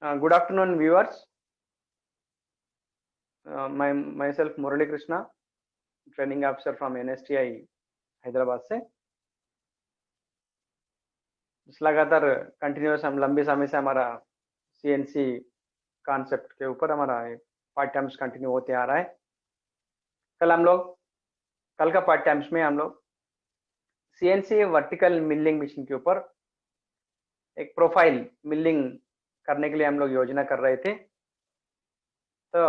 Good afternoon, viewers. Myself Murali Krishna, training officer from NSTI Hyderabad से। इस लगातार continuous हम लंबे समय से हमारा CNC कॉन्सेप्ट के ऊपर हमारा पाठ्यांश कंटिन्यू होते आ रहा है। कल का पाठ्यांश में हम लोग CNC वर्टिकल मिलिंग मशीन के ऊपर एक प्रोफाइल मिलिंग करने के लिए हम लोग योजना कर रहे थे। तो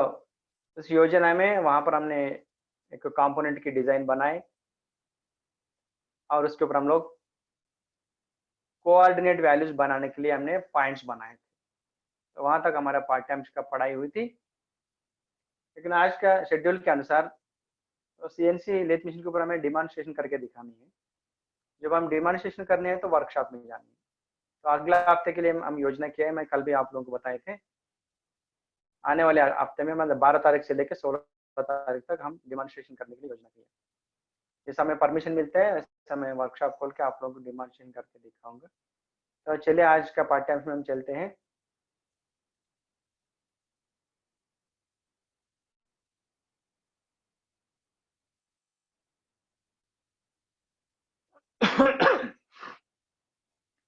इस योजना में वहां पर हमने एक कंपोनेंट की डिजाइन बनाए और उसके ऊपर हम लोग कोऑर्डिनेट वैल्यूज बनाने के लिए हमने पॉइंट्स बनाए थे। तो वहां तक हमारा पाठ्यांश का पढ़ाई हुई थी। लेकिन आज का शेड्यूल के अनुसार तो CNC लेथ मशीन के ऊपर हमें डिमॉन्स्ट्रेशन करके दिखानी है। जब हम डिमॉन्स्ट्रेशन करने हैं तो वर्कशॉप में जानी है। तो अगला हफ्ते के लिए हम योजना किया है, मैं कल भी आप लोगों को बताए थे। आने वाले हफ्ते में मतलब 12 तारीख से लेकर 16 तारीख तक हम डिमॉन्स्ट्रेशन करने की योजना की है। जैसा हमें परमिशन मिलता है वैसा मैं वर्कशॉप खोल के आप लोगों को डिमॉन्स्ट्रेशन करके दिखाऊंगा। तो चलिए आज का पाठ्यांश में हम चलते हैं।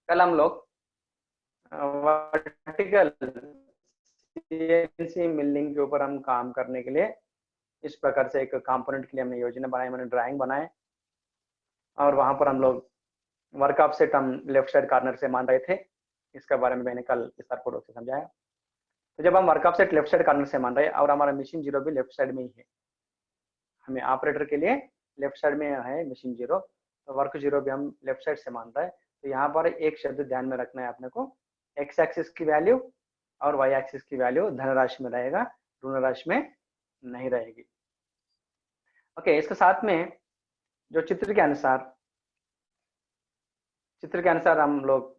कल हम लोग वर्टिकल CNC मिलिंग के ऊपर हम काम करने के लिए इस प्रकार से एक कंपोनेंट के लिए हमने योजना बनाई, मैंने ड्राइंग बनाए और वहां पर हम लोग वर्क ऑफसेट हम लेफ्ट साइड कॉर्नर से मान रहे थे। इसके बारे में मैंने कल विस्तारपूर्वक से समझाया। तो जब हम work offset left side corner से मान रहे हैं और हमारा मशीन जीरो भी लेफ्ट साइड में ही है, हमें ऑपरेटर के लिए लेफ्ट साइड में है मशीन जीरो, तो वर्क जीरो भी हम लेफ्ट साइड से मान रहे हैं। तो यहाँ पर एक शब्द ध्यान में रखना है अपने को, एक्स एक्सिस की वैल्यू और वाई एक्सिस की वैल्यू धनराशि में रहेगा, ऋण राशि में नहीं रहेगी। ओके, इसके साथ में जो चित्र के अनुसार हम लोग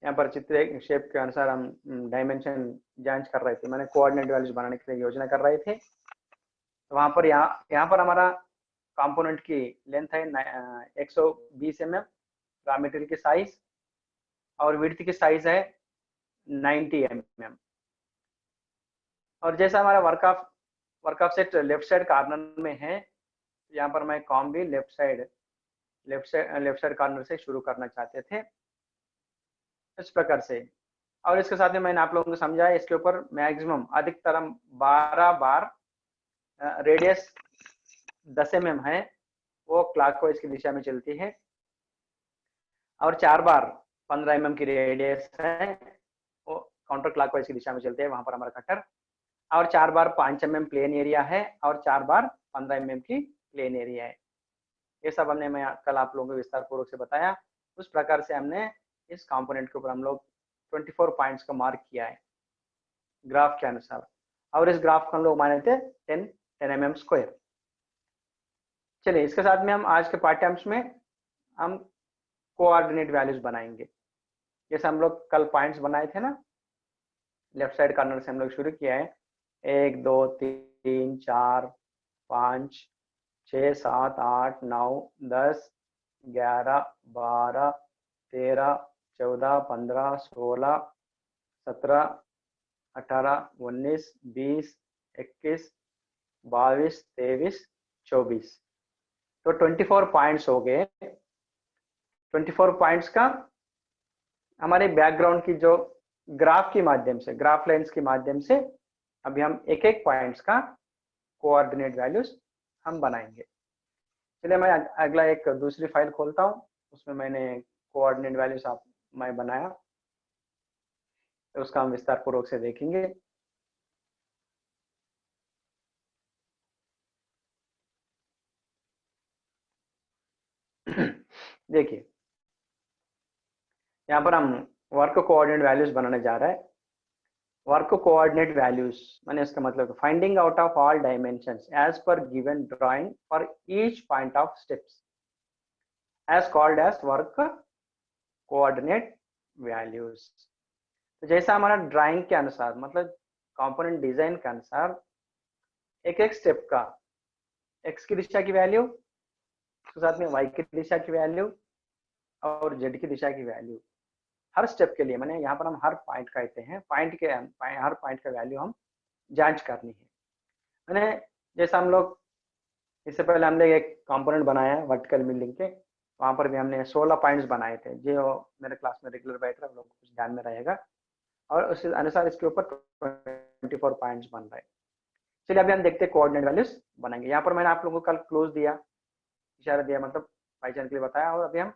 यहाँ पर चित्र शेप के अनुसार हम डायमेंशन जांच कर रहे थे। मैंने कोऑर्डिनेट वैल्यूज बनाने के लिए योजना कर रहे थे। तो वहां पर यहाँ पर हमारा कंपोनेंट की लेंथ है 120 mm, रॉ मटेरियल की साइज और विड्थ की साइज है 90 mm। और जैसा हमारा work of set left side corner में है, यहाँ पर मैं कॉम भी लेफ्ट साइड कॉर्नर से शुरू करना चाहते थे इस प्रकार से। और इसके साथ में मैंने आप लोगों को समझाया, इसके ऊपर मैक्सिमम अधिकतम 12 बार रेडियस 10 mm है, वो क्लॉकवाइज की दिशा में चलती है और 4 बार 15 mm की रेडियस है, वो काउंटर क्लॉकवाइज की दिशा में चलते हैं, वहां पर हमारा कटर। और 4 बार 5 mm प्लेन एरिया है और 4 बार 15 mm की प्लेन एरिया है। ये सब मैं कल आप लोगों को विस्तार पूर्वक से बताया। उस प्रकार से हमने इस कंपोनेंट के ऊपर हम लोग 24 पॉइंट्स का मार्क किया है ग्राफ के अनुसार, और इस ग्राफ को हम लोग माने थे 10 mm स्क्वायर। चलिए, इसके साथ में हम आज के पाठ्यांश में हम कोऑर्डिनेट वैल्यूज बनाएंगे। जैसे हम लोग कल पॉइंट्स बनाए थे ना, लेफ्ट साइड कॉर्नर से हम लोग शुरू किया है 1 2 3 4 5 6 7 8 9 10 11 12 13 14 15 16 17 18 19 20 21 22 23 24। तो 24 पॉइंट्स हो गए। 24 पॉइंट्स का हमारे बैकग्राउंड की जो ग्राफ के माध्यम से, ग्राफ लाइंस के माध्यम से अभी हम एक एक पॉइंट्स का कोऑर्डिनेट वैल्यूज हम बनाएंगे। चलिए, मैं अगला एक दूसरी फाइल खोलता हूँ, उसमें मैंने कोऑर्डिनेट वैल्यूज मैं बनाया, तो उसका हम विस्तार पूर्वक से देखेंगे। देखिए, यहाँ पर हम वर्क कोऑर्डिनेट वैल्यूज बनाने जा रहे हैं। वर्क कोऑर्डिनेट वैल्यूज माने इसका मतलब finding out of all dimensions as पर given drawing for each point of steps as called as work coordinate values. तो जैसा हमारा ड्राइंग के अनुसार मतलब कंपोनेंट डिजाइन के अनुसार एक एक स्टेप का एक्स की दिशा की वैल्यू, उसके साथ में वाई की दिशा की वैल्यू और जेड की दिशा की वैल्यू हर स्टेप के लिए, मैंने यहाँ पर हम हर पॉइंट कहते हैं, हर पॉइंट का वैल्यू हम जांच करनी है। मैंने जैसा हम लोग इससे पहले हमने एक कंपोनेंट बनाया है वर्टिकल मिलिंग के, वहाँ पर भी हमने 16 पॉइंट्स बनाए थे, जो मेरे क्लास में रेगुलर बैठ रहे हैं लोग कुछ ध्यान में रहेगा, और उस अनुसार इसके ऊपर 24 पॉइंट्स बन रहे हैं। चलिए अभी हम देखते हैं कोऑर्डिनेट वैल्यूज बनाएंगे। यहाँ पर मैंने आप लोगों को कल क्लोज दिया, इशारा दिया, मतलब पहचान के लिए बताया, और अभी हम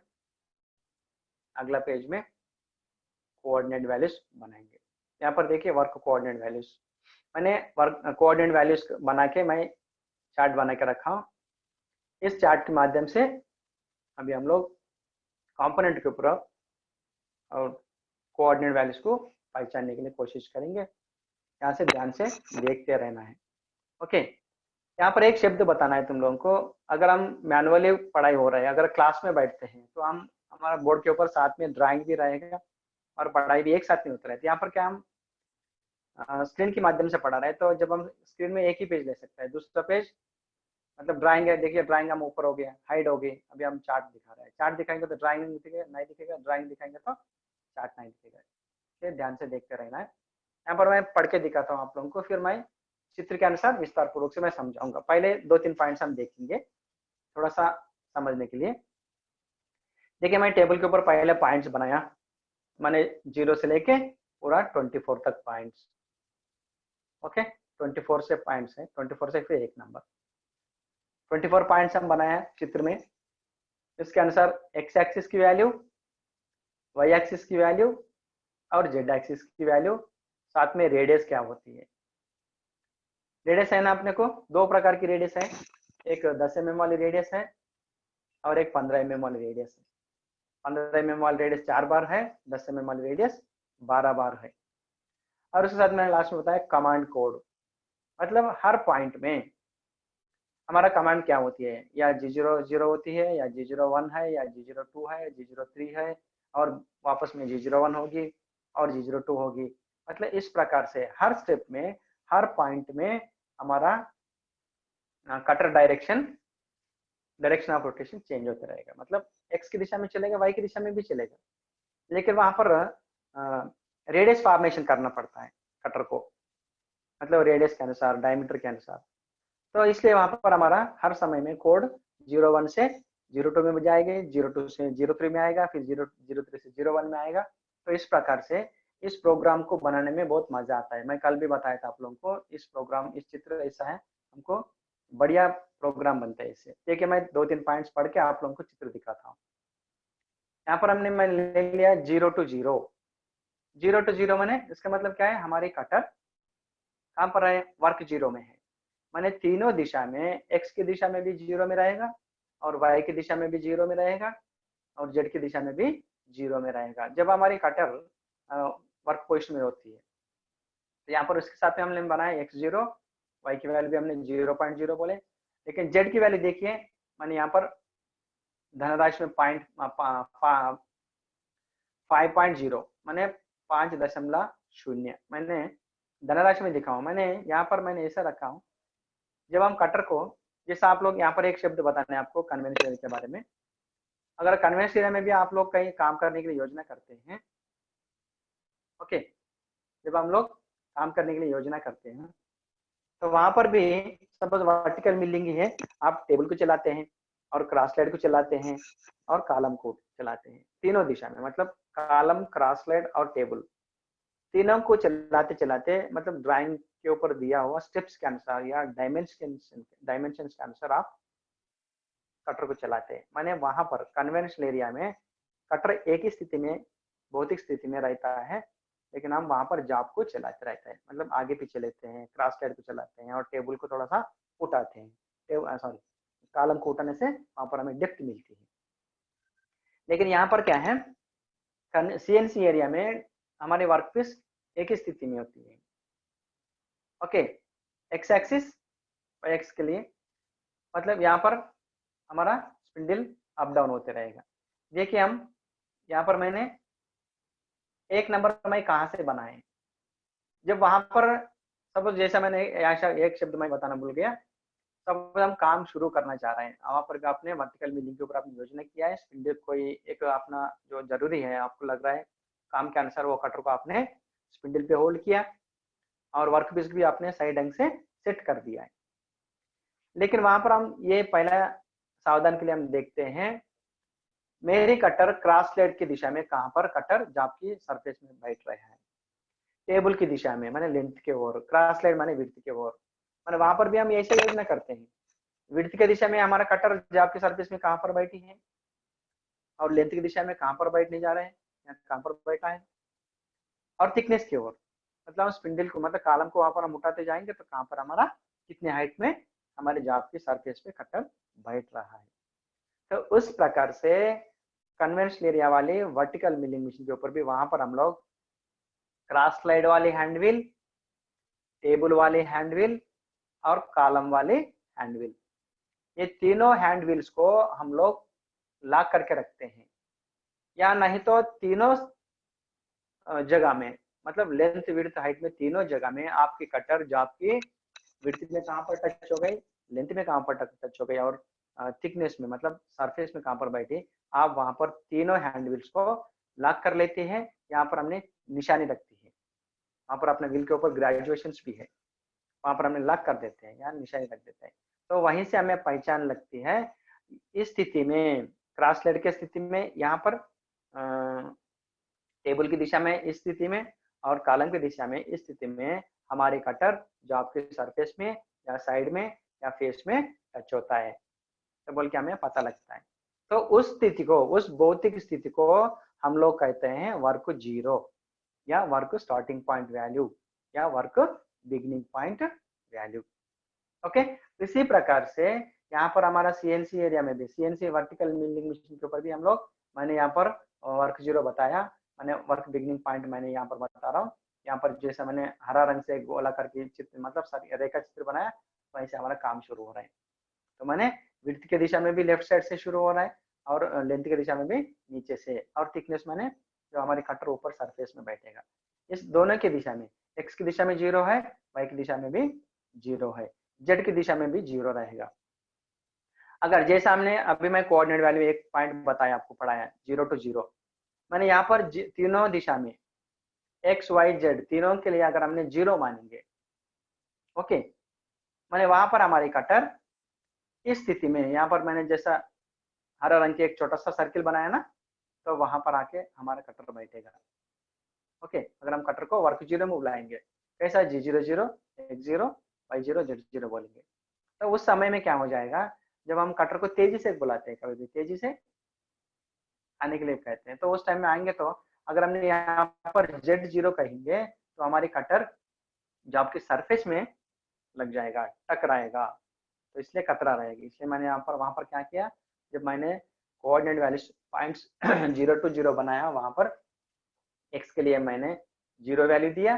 अगला पेज में कोऑर्डिनेट वैल्यूज बनाएंगे। यहाँ पर देखिए वर्क कोऑर्डिनेट वैल्यूज, मैंने वर्क कोऑर्डिनेट वैल्यूज बना के मैं चार्ट बना के रखा हूँ। इस चार्ट के माध्यम से अभी हम लोग कंपोनेंट के ऊपर और कोऑर्डिनेट वैल्यूज को पहचानने के लिए कोशिश करेंगे। यहाँ से ध्यान से देखते रहना है। ओके, यहाँ पर एक शब्द बताना है तुम लोगों को। अगर हम मैनुअली पढ़ाई हो रहा है, अगर क्लास में बैठते हैं तो हम हमारा बोर्ड के ऊपर साथ में ड्राइंग भी रहेगा और पढ़ाई भी एक साथ में होता रहता है। यहाँ पर क्या हम स्क्रीन के माध्यम से पढ़ा रहे हैं, तो जब हम स्क्रीन में एक ही पेज ले सकते हैं, दूसरा पेज मतलब ड्राइंग है, देखिए ड्राइंग हम ऊपर हो गया, हाइड हो गई, अभी हम चार्ट दिखा रहे हैं, चार्ट दिखाएंगे तो ड्राइंग नहीं दिखेगा, ड्राइंग दिखाएंगे तो चार्ट नहीं दिखेगा। ये ध्यान से देखते रहना है। यहाँ पर मैं पढ़ के दिखाता हूँ आप लोगों को, फिर मैं चित्र के अनुसार विस्तार पूर्वक से मैं समझाऊंगा। पहले 2-3 पॉइंट्स हम देखेंगे थोड़ा सा समझने के लिए। देखिए मैं टेबल के ऊपर पहले पॉइंट्स बनाया, मैंने 0 से लेके पूरा 24 तक पॉइंट्स। ओके, 24 से पॉइंट्स है, 24 से फिर एक नंबर, 24 पॉइंट्स हम बनाया चित्र में। इसके अनुसार एक्स एक्सिस की वैल्यू, वाई एक्सिस की वैल्यू और जेड एक्सिस की वैल्यू, साथ में रेडियस क्या होती है। रेडियस है ना, अपने को 2 प्रकार की रेडियस है, एक 10 mm वाली रेडियस है और एक 15 mm वाली रेडियस है। 15 mm वाली रेडियस 4 बार है, 10 mm वाली रेडियस 12 बार है। और उसके साथ मैंने लास्ट में बताया कमांड कोड, मतलब हर पॉइंट में हमारा कमांड क्या होती है, या G00 होती है, या G01 है, या G02 है, G03 है, और वापस में G01 होगी और G02 होगी। मतलब इस प्रकार से हर स्टेप में, हर पॉइंट में हमारा cutter direction of rotation change होता रहेगा। मतलब एक्स की दिशा में चलेगा, वाई की दिशा में भी चलेगा, लेकिन वहां पर रेडियस फॉर्मेशन करना पड़ता है कटर को, मतलब रेडियस के अनुसार, डायमीटर के अनुसार। तो इसलिए वहां पर हमारा हर समय में कोड 01 से 02 में जाएंगे, 02 से 03 में आएगा, फिर 03 से 01 में आएगा। तो इस प्रकार से इस प्रोग्राम को बनाने में बहुत मजा आता है। मैं कल भी बताया था आप लोगों को, इस प्रोग्राम, इस चित्र ऐसा है, हमको बढ़िया प्रोग्राम बनता है इससे। देखिए मैं 2-3 पॉइंट्स पढ़ के आप लोगों को चित्र दिखाता हूँ। यहाँ पर मैं ले लिया 0 to 0। 0 to 0 मैंने, इसका मतलब क्या है, हमारी कटर कहाँ पर है, वर्क 0 में है। मैंने तीनों दिशा में, एक्स की दिशा में भी 0 में रहेगा, और वाई की दिशा में भी 0 में रहेगा, और जेड की दिशा में भी 0 में रहेगा जब हमारी कटर वर्क पोजिशन में होती है। तो यहाँ पर उसके साथ में हमने बनाया x0, वाई की वैल्यू भी हमने 0.0 बोले, लेकिन जेड की वैल्यू देखिए, मैंने यहाँ पर धनराशि में 5.0 मैंने 5.0 मैंने धनराशि में दिखा हूँ। मैंने यहाँ पर मैंने ऐसा रखा हूँ, जब हम कटर को, जैसा आप लोग यहाँ पर एक शब्द बताने हैं आपको कन्वेंशन के बारे में। अगर कन्वेंशन एरिया में भी आप लोग कहीं काम करने के लिए योजना करते हैं, ओके, जब हम लोग काम करने के लिए योजना करते हैं तो वहां पर भी सपोज वर्टिकल मिलिंग ही है, आप टेबल को चलाते हैं और क्रॉसलाइड को चलाते हैं और कॉलम को चलाते हैं, तीनों दिशा में, मतलब कॉलम, क्रॉसलाइड और टेबल, तीनों को चलाते चलाते, मतलब ड्राइंग के ऊपर दिया हुआ स्टेप्स के अनुसार या डायमेंशन के अनुसार आप कटर को चलाते हैं। माने वहां पर कन्वेंशनल एरिया में कटर एक ही स्थिति में, भौतिक स्थिति में रहता है, लेकिन हम वहां पर जॉब को चलाते रहते हैं, मतलब आगे पीछे लेते हैं, क्रॉसलाइड को चलाते हैं और टेबल को थोड़ा सा उठाते हैं, सॉरी कॉलम को उठाने से वहां पर हमें डेप्थ मिलती है। लेकिन यहाँ पर क्या है, सीएनसी एरिया में हमारे वर्कपीस एक ही स्थिति में होती है। ओके, एक्स एक्सिस और एक्स के लिए, मतलब यहाँ पर हमारा स्पिंडल अप डाउन होते रहेगा। देखिए हम यहाँ पर मैंने एक नंबर मैं कहाँ से बनाए, जब वहां पर सपोज, जैसा मैंने एक शब्द मैं बताना भूल गया, तब हम काम शुरू करना चाह रहे हैं, वहां पर आपने वर्टिकल मिलिंग के ऊपर आपने योजना किया है, स्पिंडल कोई एक अपना जो जरूरी है, आपको लग रहा है काम के अनुसार वो कटर को आपने स्पिंडल पे होल्ड किया और वर्क पीस भी आपने सही ढंग से सेट कर दिया है। लेकिन वहां पर हम ये पहला सावधान के लिए हम देखते हैं, मेरी कटर क्रॉस स्लेड की दिशा में कहां पर कटर जॉब की सरफेस में बैठ रहा है, टेबल की दिशा में माने लेंथ के ओर, क्रॉस स्लेड माने विड्थ के ओर, माने वहां पर भी हम ऐसे योजना करते हैं। विड्थ की दिशा में हमारा कटर जॉब की सरफेस में कहां पर बैठी है और लेंथ की दिशा में कहां पर बैठने जा रहे हैं या कहां पर बैठा है, और थिकनेस की ओर मतलब हम स्पिंडल को मतलब कॉलम को वहां पर हम उठाते जाएंगे तो कहां पर हमारा कितने हाइट में हमारे जॉब की सरफेस पे कटर बैठ रहा है। तो उस प्रकार से कन्वेंशनल एरिया वाली वर्टिकल मिलिंग मशीन के ऊपर भी वहां पर हम लोग क्रॉस स्लाइड वाली हैंडविल, टेबल वाली हैंडविल और कॉलम वाली हैंडविल, ये तीनों हैंडविल्स को हम लोग लॉक करके रखते हैं, या नहीं तो तीनों जगह में मतलब लेंथ विड्थ हाइट में तीनों जगह में आपकी कटर जॉब की विड्थ में कहां पर टच हो गई, लेंथ में कहां पर टच हो गई और थिकनेस में मतलब सरफेस में कहां पर बैठी, आप वहां पर तीनों हैंडविल्स को लॉक कर लेते हैं। यहाँ पर हमने निशानी रखती है, वहां पर अपने व्हील के ऊपर ग्रेजुएशन भी है, वहां पर हमने लॉक कर देते हैं या निशानी रख देते हैं। तो वहीं से हमें पहचान लगती है। इस स्थिति में क्रॉस लेड की स्थिति में यहाँ पर टेबल की दिशा में इस स्थिति में और कॉलम की दिशा में इस स्थिति में हमारी कटर जॉब के सरफेस में या साइड में या फेस में टच होता है, तो बोल के हमें पता लगता है। तो उस स्थिति को, उस भौतिक स्थिति को हम लोग कहते हैं वर्क जीरो या वर्क स्टार्टिंग पॉइंट वैल्यू या work beginning point value. Okay, इसी प्रकार से यहाँ पर हमारा सीएनसी एरिया में भी, सीएनसी वर्टिकल मिलिंग मशीन के ऊपर भी हम लोग, मैंने यहाँ पर वर्क जीरो बताया, मैंने वर्क बिगिनिंग पॉइंट मैंने यहाँ पर बता रहा हूँ। यहाँ पर जैसे मैंने हरा रंग से गोला करके चित्र मतलब रेखा चित्र बनाया, वैसे हमारा काम शुरू हो रहा है। तो मैंने विड्थ की दिशा में भी लेफ्ट साइड से शुरू हो रहा है और लेंथ की दिशा में भी नीचे से, और थिकनेस मैंने जो हमारी कटर ऊपर सरफेस में बैठेगा, इस दोनों की दिशा में, एक्स की दिशा में 0 है, वाई की दिशा में भी 0 है, जेड की दिशा में भी 0 रहेगा। अगर जैसा हमने अभी मैं कोऑर्डिनेट वैल्यू एक पॉइंट बताया आपको पढ़ाया 0 to 0, मैंने यहाँ पर तीनों दिशा में एक्स वाई जेड तीनों के लिए अगर हमने 0 मानेंगे, ओके, मैंने वहां पर हमारी कटर इस स्थिति में, यहाँ पर मैंने जैसा हरा रंग की एक छोटा सा सर्किल बनाया ना, तो वहां पर आके हमारा कटर बैठेगा। ओके, अगर हम कटर को वर्क जीरो में बुलाएंगे, कैसा G00 X0 Y0 Z0 बोलेंगे, तो उस समय में क्या हो जाएगा, जब हम कटर को तेजी से बुलाते हैं, कभी भी तेजी से आने के लिए कहते हैं, तो उस टाइम में आएंगे तो अगर हमने यहाँ पर Z0 कहेंगे तो हमारी कटर जो आपकी सरफेस में लग जाएगा, टकराएगा, तो इसलिए कतरा रहेगी। इसलिए मैंने यहाँ पर वहां पर क्या किया, जब मैंने कोऑर्डिनेट वैल्यू पॉइंट्स 0 to 0 बनाया, वहां पर एक्स के लिए मैंने 0 वैल्यू दिया,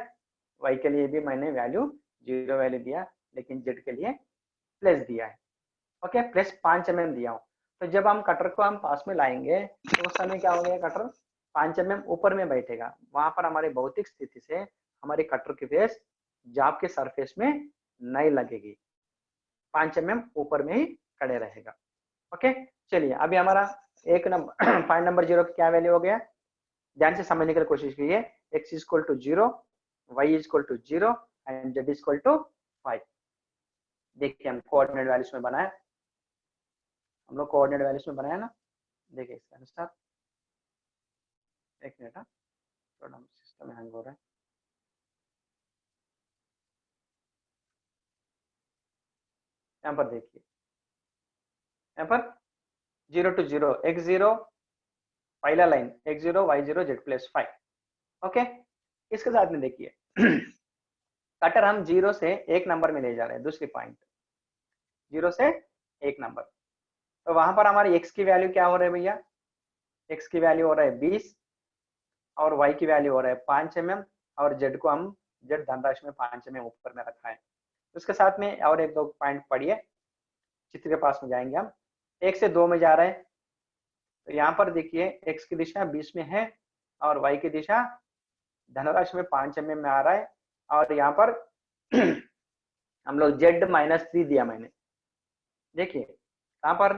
वाई के लिए भी मैंने वैल्यू 0 वैल्यू दिया, लेकिन जेड के लिए प्लस दिया है। ओके, प्लस 5 mm दिया हूँ। तो जब हम कटर को हम पास में लाएंगे तो उस समय क्या हो गया, कटर 5 mm ऊपर में बैठेगा, वहां पर हमारी भौतिक स्थिति से हमारी कटर की फेस जॉब के सरफेस में नहीं लगेगी, 5 mm ऊपर में ही खड़े रहेगा। ओके, चलिए अभी हमारा एक नंबर पॉइंट नंबर 0 का क्या वैल्यू हो गया, ध्यान से समझने की कोशिश कीजिए। x equal to 0, y equal to 0 and z equal to 5। देखिए हम कोऑर्डिनेट वैल्यूज में बनाए, हम लोग कोऑर्डिनेट वैल्यूज में बनाया ना, देखिए इसका अनुसार, एक मिनट, थोड़ा सिस्टम हैंग हो रहा है। यहाँ पर देखिए, यहाँ पर 0 to 0 x0 पहला line x0 y0 z plus 5। Okay, इसके साथ में देखिए कटर हम 0 से 1 नंबर में ले जा रहे हैं, दूसरी पॉइंट 0 से 1 नंबर, तो वहां पर हमारी x की वैल्यू क्या हो रहा है भैया, x की वैल्यू हो रहा है 20 और y की वैल्यू हो रहा है 5 mm और z को हम z धनराशि में 5 mm ऊपर में रखा है। उसके साथ में और एक दो पॉइंट पढ़िए, चित्र के पास में जाएंगे हम, 1 से 2 में जा रहे हैं, तो यहाँ पर देखिए x की दिशा 20 में है और y की दिशा धनराशि में 5 mm में आ रहा है, और यहाँ पर हम लोग z-3 दिया मैंने, देखिए यहाँ पर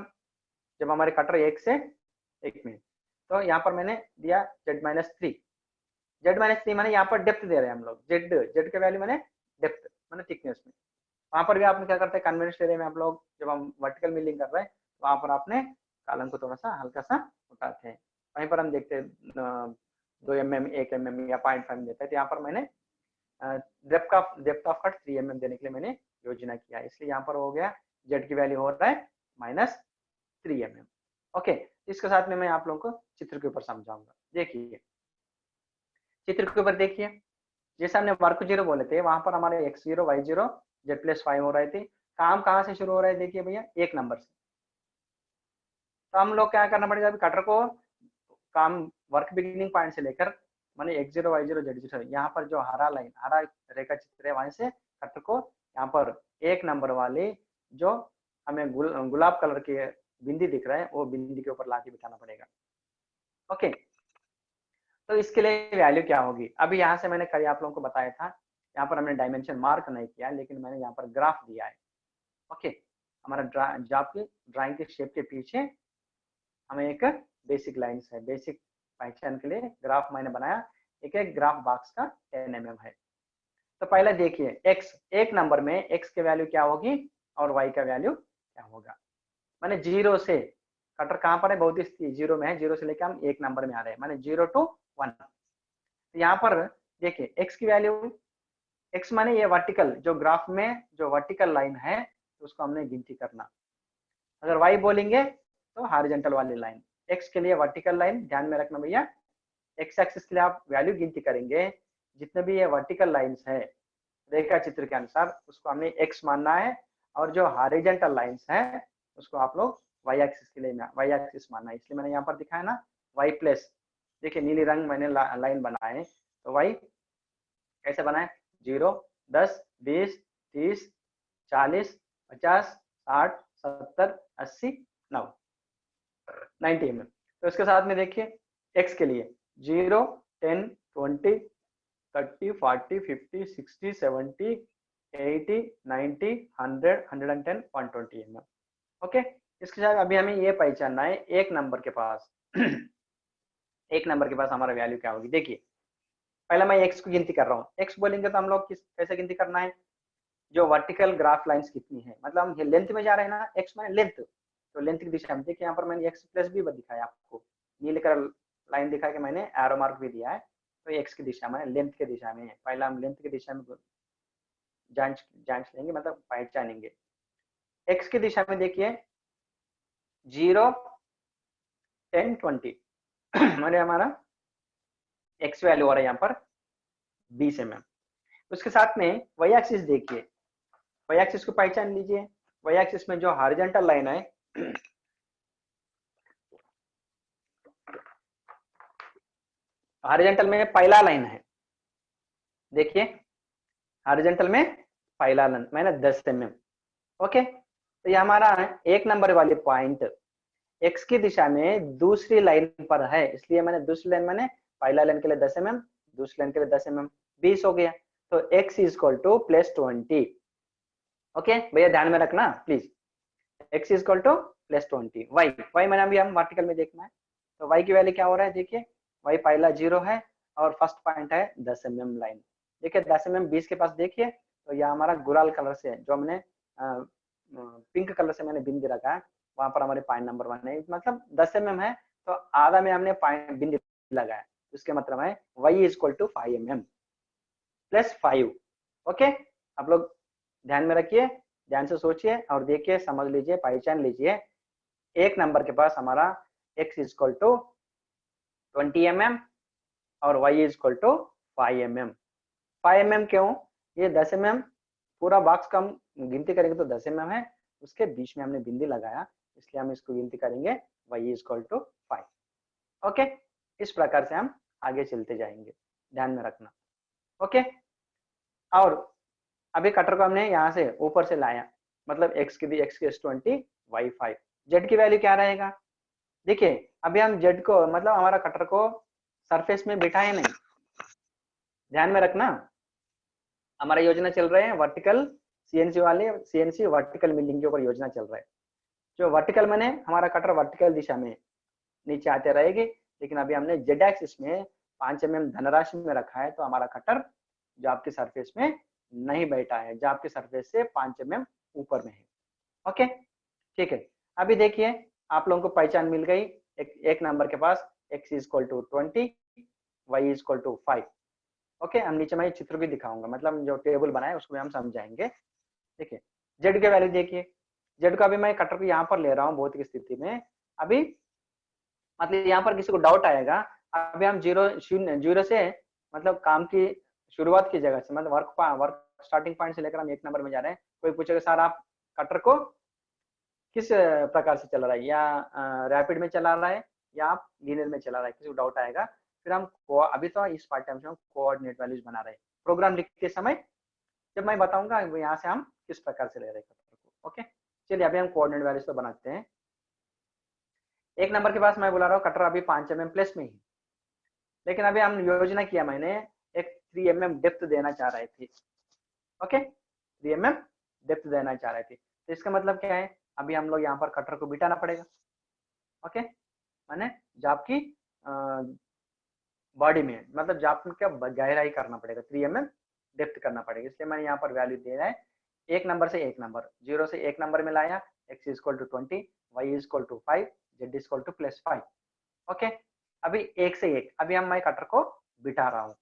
जब हमारे कटर 1 से 1 में, तो यहाँ पर मैंने दिया z-3, जेड माइनस 3 माने यहाँ पर डेप्थ दे रहे हैं हम लोग, जेड जेड का वैल्यू माने डेप्थ माने थिकनेस में। वहां पर भी आपने क्या करते हैं कन्वेंशनल एरिया में आप लोग जब हम वर्टिकल मिलिंग कर रहे हैं वहां पर आपने कॉलम को थोड़ा सा हल्का सा उठाते हैं, वहीं पर हम देखते हैं 2 mm 1 mm या 0.5 देता है, तो यहाँ पर मैंने डेप्थ ऑफ कट 3 mm देने के लिए मैंने योजना किया, इसलिए यहाँ पर हो गया जेड की वैल्यू हो रहा है -3 mm। ओके, इसके साथ में मैं आप लोगों को चित्र के ऊपर समझाऊंगा। देखिए चित्र के ऊपर देखिए, जैसे हमने वर्क 0 बोले थे वहां पर हमारे x0 y0 z+5 हो रहे थे। काम कहाँ से शुरू हो रहा है देखिए भैया 1 नंबर से, तो हम लोग क्या करना पड़ेगा, अभी कटर को काम वर्क बिगिनिंग पॉइंट से लेकर माने x0 y0 z0 यहाँ पर जो हरा लाइन हरा रेखा चित्र है वहां से कटर को यहाँ पर 1 नंबर वाले जो हमें गुलाब कलर के बिंदी दिख रहा है वो बिंदी के ऊपर लाके बिठाना पड़ेगा। ओके, तो इसके लिए वैल्यू क्या होगी, अभी यहाँ से मैंने कल आप लोगों को बताया था, यहाँ पर हमने डायमेंशन मार्क नहीं किया लेकिन मैंने यहाँ पर ग्राफ दिया है। ओके, हमारा जॉब की ड्राइंग के शेप के पीछे हमें एक बेसिक लाइंस है, बेसिक पहचान के लिए ग्राफ मैंने बनाया, एक ग्राफ बॉक्स का 10 mm है। तो पहले देखिए x 1 नंबर में x की वैल्यू क्या होगी और y का वैल्यू क्या होगा, मैंने 0 से कटर कहाँ पर है बहुत ही 0 में है, 0 से लेकर हम 1 नंबर में आ रहे हैं माने 0 to 1। तो यहाँ पर देखिए x की वैल्यू, x माने ये वर्टिकल जो ग्राफ में जो वर्टिकल लाइन है उसको हमने गिनती करना, अगर y बोलेंगे तो हॉरिजॉन्टल वाली लाइन, x के लिए वर्टिकल लाइन ध्यान में रखना भैया, x एक्सिस के लिए आप वैल्यू गिनती करेंगे, जितने भी ये वर्टिकल लाइंस है रेखा चित्र के अनुसार उसको हमने x मानना है, और जो हॉरिजॉन्टल लाइंस है उसको आप लोग y एक्सिस के लिए y एक्सिस मानना है, इसलिए मैंने यहाँ पर दिखाया ना y प्लस, देखिए नीली रंग मैंने लाइन बनाए, तो y कैसे बनाए 0 10 20 30 40 50 60 70 80 90 mm। तो इसके साथ में देखिए x के लिए 0 10 20 30 40 50 60 70 80 90 100 110 120 mm। ओके, इसके साथ अभी हमें ये पहचानना है एक नंबर के पास एक नंबर के पास हमारा वैल्यू क्या होगी। देखिए पहले मैं x को गिनती कर रहा हूँ, x बोलेंगे तो हम लोग कैसे गिनती करना है, जो वर्टिकल ग्राफ लाइंस कितनी है, मतलब हम लेंथ में जा रहे हैं ना, x माने लेंथ, तो लेंथ की दिशा में देखिए यहाँ पर मैंने x प्लस भी दिखाया आपको, नीले कलर लाइन दिखा के मैंने एरो मार्क भी दिया है, तो x की दिशा में लेंथ की दिशा में है, पहला हम लेंथ की दिशा में जांच लेंगे मतलब पहचानेंगे। x की दिशा में देखिए 0 10 20 मैंने हमारा x वैल्यू हो रहा है यहाँ पर 20 mm। उसके साथ में y एक्सिस देखिए, y एक्सिस को पहचान लीजिए, y एक्सिस में जो हॉरिजॉन्टल लाइन है हॉरिजॉन्टल में पहला लाइन है, देखिए हॉरिजॉन्टल में पहला लाइन मैंने 10 mm। ओके, तो ये हमारा एक नंबर वाली पॉइंट x की दिशा में दूसरी लाइन पर है, इसलिए मैंने दूसरी लाइन मैंने पहला लाइन के लिए 10 mm, दूसरी लाइन के लिए 10 mm 20 हो गया, तो x इक्वल टू +20। ओके भैया ध्यान में रखना please, x equal to +20। y मैंने अभी हम वर्टिकल में देखना है, तो y की वैल्यू क्या हो रहा है, देखिए y पहला 0 है और फर्स्ट पॉइंट है 10 mm लाइन, देखिए 10 mm 20 के पास देखिए, तो यह हमारा गुलाल कलर से जो हमने पिंक कलर से मैंने बिंदी रखा है, वहां पर हमारे पॉइंट नंबर 1 है, मतलब 10 mm है तो आधा में हमने पॉइंट बिंदी लगाया, उसके मतलब है y equal to 5 mm +5। Okay, आप लोग ध्यान में रखिए, ध्यान से सोचिए और देखिए, समझ लीजिए, पहचान लीजिए, एक नंबर के पास हमारा x इक्वल टू 20 mm और y equal to 5 mm। 5 mm क्यों, ये 10 mm पूरा बॉक्स का हम गिनती करेंगे तो 10 mm है, उसके बीच में हमने बिंदी लगाया, इसलिए हम इसको गिनती करेंगे y इक्वल टू 5। ओके, इस प्रकार से हम आगे चलते जाएंगे, ध्यान में रखना। ओके, और अभी कटर को हमने यहाँ से ऊपर से लाया, मतलब x की 20 y 5, z की वैल्यू क्या रहेगा, देखिए अभी हम z को मतलब हमारा कटर को सरफेस में बिठाए नहीं, ध्यान में रखना, हमारा योजना चल रहे हैं वर्टिकल सीएनसी वाले, सीएनसी वर्टिकल मिलिंग के ऊपर योजना चल रहा है, जो वर्टिकल मैंने हमारा कटर वर्टिकल दिशा में नीचे आते रहेगी, लेकिन अभी हमने जेड एक्सिस में 5 mm धनराशि में रखा है तो हमारा कटर जो आपके सरफेस में नहीं बैठा है, जो आपके सरफेस से 5 mm ऊपर में है। ओके, ठीक है। अभी देखिए आप लोगों को पहचान मिल गई। एक नंबर के पास x equal to 20, y equal to 5। Okay, हम नीचे मैं चित्र भी दिखाऊंगा, मतलब जो टेबल बनाए उसको हम समझाएंगे। देखिए z के वैल्यू देखिए, z को अभी मैं कटर को यहाँ पर ले रहा हूँ भौतिक स्थिति में। अभी मतलब यहाँ पर किसी को डाउट आएगा, अभी हम जीरो से मतलब काम की शुरुआत की जगह से, मतलब वर्क स्टार्टिंग पॉइंट से लेकर हम 1 नंबर में जा रहे हैं। कोई पूछेगा सर आप कटर को किस प्रकार से चला रहा है, या रैपिड में चला रहा है या आप लीनियर में चला रहा है, किसी को डाउट आएगा। फिर हम अभी तो इस पाठ्यक्रम में हम कोऑर्डिनेट वैल्यूज बना रहे हैं। प्रोग्राम लिखते समय जब मैं बताऊंगा यहाँ से हम किस प्रकार से ले रहे हैं कटर को। ओके, चलिए अभी हम कोऑर्डिनेट वैल्यूज तो बनाते हैं। 1 नंबर के पास मैं बोला रहा हूँ कटर अभी 5 mm प्लस में ही, लेकिन अभी हम योजना किया, मैंने एक 3 mm डेप्थ देना चाह रहे थे। ओके, 3 mm डेप्थ देना चाह रहे थे, तो इसका मतलब क्या है, अभी हम लोग यहाँ पर कटर को बिठाना पड़ेगा। ओके, माने जाप की बॉडी में, मतलब जाप में क्या गहराई करना पड़ेगा, 3 mm डेप्थ करना पड़ेगा। इसलिए मैंने यहाँ पर वैल्यू दे रहा है 1 नंबर से 1 नंबर, 0 से 1 नंबर में लाया, x equal to 20, y equal to 5, z equal to plus 5। Okay, अभी 1 से 1, अभी हम मैं कटर को बिठा रहा हूँ,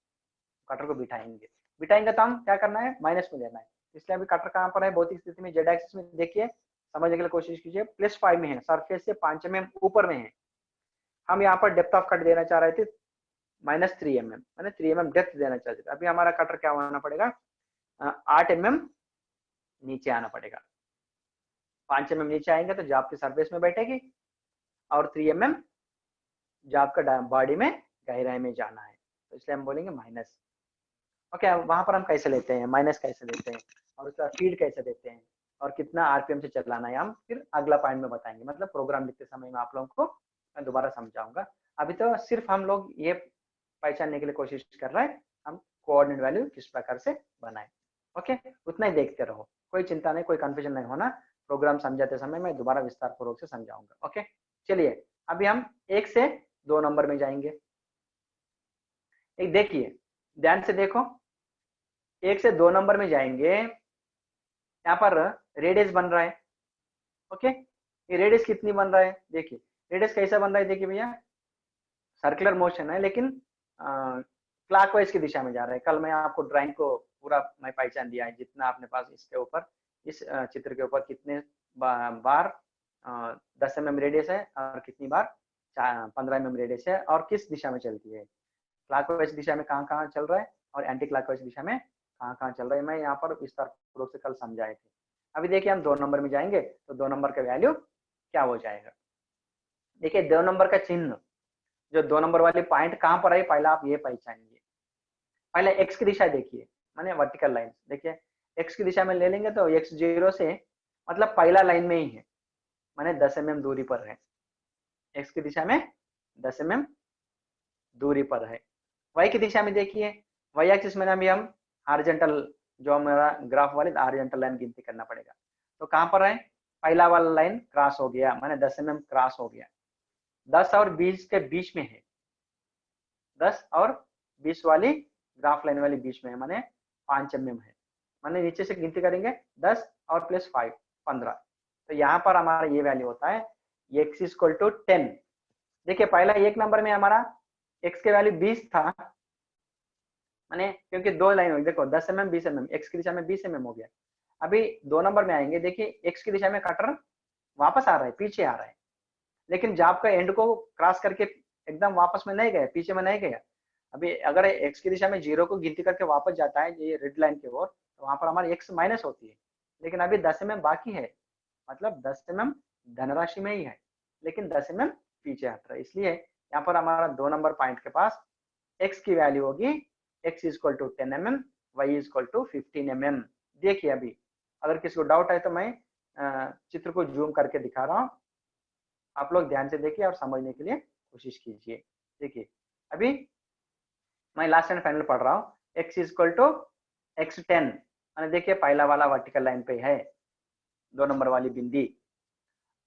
कटर को बिठाएंगे तो हम क्या करना है, माइनस में लेना है। इसलिए अभी कटर कहाँ पर है भौतिक स्थिति में, जेड एक्सिस में देखिए, समझने के लिए कोशिश कीजिए, प्लस 5 में है, सरफेस से 5 mm ऊपर में है। हम यहाँ पर डेप्थ ऑफ कट देना चाह रहे थे -3 mm, मैंने 3 mm डेप्थ देना चाहते थे। अभी हमारा कटर क्या होना पड़ेगा, 8 mm नीचे आना पड़ेगा। 5 mm नीचे आएंगे तो जाप की सरफेस में बैठेगी, और 3 mm जाप का बॉडी में गहराई में जाना है, तो इसलिए हम बोलेंगे माइनस। ओके, वहां पर हम कैसे लेते हैं, माइनस कैसे लेते हैं, और उसका फीड कैसे देते हैं, और कितना आरपीएम से चलाना है, हम फिर अगला पॉइंट में बताएंगे, मतलब प्रोग्राम लिखते समय में आप लोगों को मैं दोबारा समझाऊंगा। अभी तो सिर्फ हम लोग ये पहचानने के लिए कोशिश कर रहे हैं हम कोऑर्डिनेट वैल्यू किस प्रकार से बनाए। ओके, उतना ही देखते रहो, कोई चिंता नहीं, कोई कंफ्यूजन नहीं होना। प्रोग्राम समझाते समय मैं दोबारा विस्तार पूर्वक से समझाऊंगा। ओके, चलिए अभी हम 1 से 2 नंबर में जाएंगे। एक देखिए, ध्यान से देखो, 1 से 2 नंबर में जाएंगे, यहाँ पर रेडियस बन रहा है। ओके, ये रेडियस कितनी बन रहा है, देखिए रेडियस कैसा बन रहा है, देखिए भैया सर्कुलर मोशन है, लेकिन क्लॉकवाइज की दिशा में जा रहा है। कल मैं आपको ड्राइंग को पूरा मैं पहचान दिया है, जितना अपने पास इसके ऊपर, इस चित्र के ऊपर कितने बार 10 mm रेडियस है और कितनी बार 15 mm रेडियस है, और किस दिशा में चलती है, क्लॉकवाइज दिशा में कहाँ कहाँ चल रहा है, और एंटी क्लॉकवाइज दिशा में कहाँ कहाँ चल रहा है, मैं यहाँ पर विस्तार पूर्वक से कल समझाए थे। अभी देखिए हम 2 नंबर में जाएंगे तो 2 नंबर का वैल्यू क्या हो जाएगा। देखिए 2 नंबर का चिन्ह, जो 2 नंबर वाली पॉइंट कहाँ पर है, पहला आप ये पहचानिए। पहले एक्स की दिशा देखिए, माने वर्टिकल लाइन देखिए, एक्स की दिशा में ले लेंगे तो एक्स 0 से मतलब पहला लाइन में ही है, माने 10 mm दूरी पर है, एक्स की दिशा में 10 mm दूरी पर है। वाई की दिशा में देखिए, वाई एक्सिस में भी हम हॉरिजॉन्टल, जो हमारा ग्राफ वाली हॉरिजॉन्टल लाइन गिनती करना पड़ेगा, तो कहाँ पर है, पहला वाला लाइन क्रॉस हो गया, माने 10 mm क्रॉस हो गया, 10 और 20 के बीच में है, 10 और 20 वाली ग्राफ लाइन वाली बीच में है, माने 5 mm है, माने नीचे से गिनती करेंगे 10 और प्लस 5 15, तो यहाँ पर हमारा ये वैल्यू होता है x इक्वल टू 10। देखिए पहला 1 नंबर में हमारा x के वैल्यू 20 था, माने क्योंकि 2 लाइन होगी, देखो 10 mm 20 mm, x की दिशा में 20 mm हो गया। अभी 2 नंबर में आएंगे, देखिए x की दिशा में कटर वापस आ रहा है, पीछे आ रहा है, लेकिन जाप का एंड को क्रॉस करके एकदम वापस में नहीं गया, पीछे में नहीं गया। अभी अगर x की दिशा में 0 को गिनती करके वापस जाता है ये रेड लाइन की ओर, तो वहां पर हमारी x माइनस होती है, लेकिन अभी 10 mm बाकी है, मतलब 10 mm धनराशि में ही है, लेकिन 10 mm पीछे हट रहा है। इसलिए यहाँ पर हमारा 2 नंबर पॉइंट के पास x की वैल्यू होगी x equal to 10 mm, y equal to 15 mm। देखिए अभी अगर किसी को डाउट है तो मैं चित्र को जूम करके दिखा रहा हूँ, आप लोग ध्यान से देखिए और समझने के लिए कोशिश कीजिए। देखिए अभी मैं लास्ट एंड फाइनल पढ़ रहा हूँ, x इक्वल टू x10, मैंने देखिए पहला वाला वर्टिकल लाइन पे है 2 नंबर वाली बिंदी,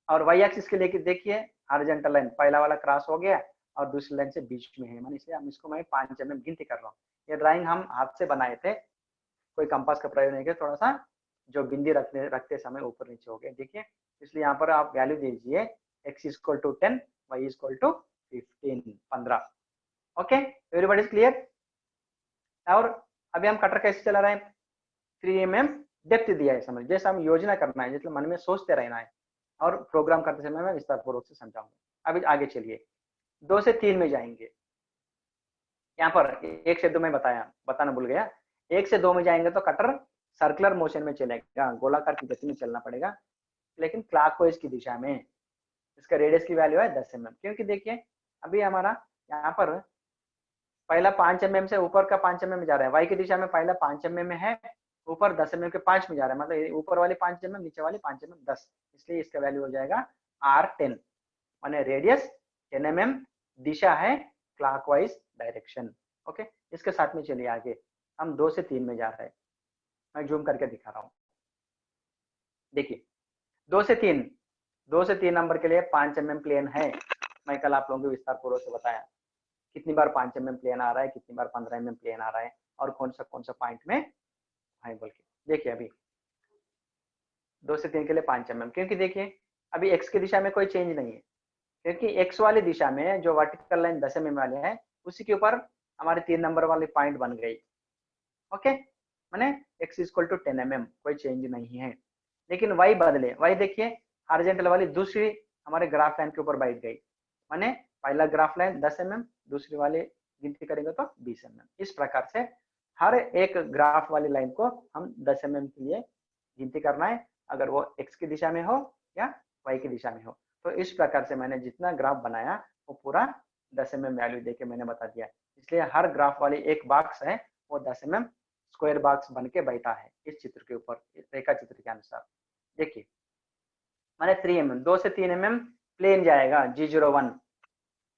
और y एक्सिस के लेके देखिए हॉरिजॉन्टल लाइन, पहला वाला क्रॉस हो गया, और दूसरी लाइन से बीच में है, मैंने इसलिए हम इसको मैं 5 mm गिनती कर रहा हूँ। ये ड्राइंग हम हाथ से बनाए थे, कोई कंपास का प्रयोग नहीं किया, थोड़ा सा जो बिंदी रखते समय ऊपर नीचे हो गया, देखिए। इसलिए यहाँ पर आप वैल्यू दीजिए x equal to 10, y equal to 15। Okay, everybody is clear. और अभी हम कटर कैसे चला रहे हैं, 3 mm डेप्थ दिया है, समझ, जैसे हम योजना करना है, मतलब मन में सोचते रहना है, और प्रोग्राम करते समय मैं विस्तार पूर्वक से समझाऊंगा। अभी आगे चलिए, 2 से 3 में जाएंगे। यहाँ पर 1 से 2 में बताना भूल गया, 1 से 2 में जाएंगे तो कटर सर्कुलर मोशन में चलेगा, गोलाकार की गति में चलना पड़ेगा, लेकिन क्लॉकवाइज की दिशा में। इसका रेडियस की वैल्यू है 10 mm, क्योंकि देखिए अभी हमारा यहाँ पर पहला 5 mm से ऊपर का 5 mm जा रहा है, y की दिशा में पहला 5 mm में है, ऊपर 10 mm के 5 में जा रहा है, मतलब ऊपर वाले 5 mm, नीचे वाले 5 mm 10, इसलिए इसका वैल्यू हो जाएगा R10, माने रेडियस 10 mm, दिशा है क्लॉकवाइज डायरेक्शन। ओके, इसके साथ में चलिए आगे, हम 2 से 3 में जा रहे हैं, मैं जूम करके दिखा रहा हूँ। देखिए 2 से 3 नंबर के लिए 5 mm प्लेन है, मैं कल आप लोगों को विस्तार पूर्वक से बताया कितनी बार 5 mm प्लेन आ रहा है, कितनी बार 15 mm प्लेन आ रहा है, और कौन सा पॉइंट में है बोल के। देखिए अभी 2 से 3 के लिए 5 mm, क्योंकि देखिए अभी x की दिशा में कोई चेंज नहीं है, क्योंकि x वाली दिशा में जो वर्टिकल लाइन 10 mm वाले है, उसी के ऊपर हमारे 3 नंबर वाली पॉइंट बन गई। ओके, माने x इक्वल टू 10 mm, कोई चेंज नहीं है। लेकिन y बदले, y देखिए हॉरिजॉन्टल वाली दूसरी हमारे ग्राफ लाइन के ऊपर बैठ गई, माने पहला ग्राफ लाइन 10 mm, दूसरी वाली गिनती करेंगे तो 20 mm। इस प्रकार से हर एक ग्राफ वाली लाइन को हम 10 mm के लिए गिनती करना है, अगर वो x की दिशा में हो या y की दिशा में हो। तो इस प्रकार से मैंने जितना ग्राफ बनाया वो पूरा 10 mm वैल्यू देके मैंने बता दिया, इसलिए हर ग्राफ वाली एक बॉक्स है वो 10 mm स्क्वायर बॉक्स बन के बैठा है इस चित्र के ऊपर, रेखा चित्र के अनुसार। देखिए माने 3 mm, 2 से 3 mm प्लेन जाएगा G01,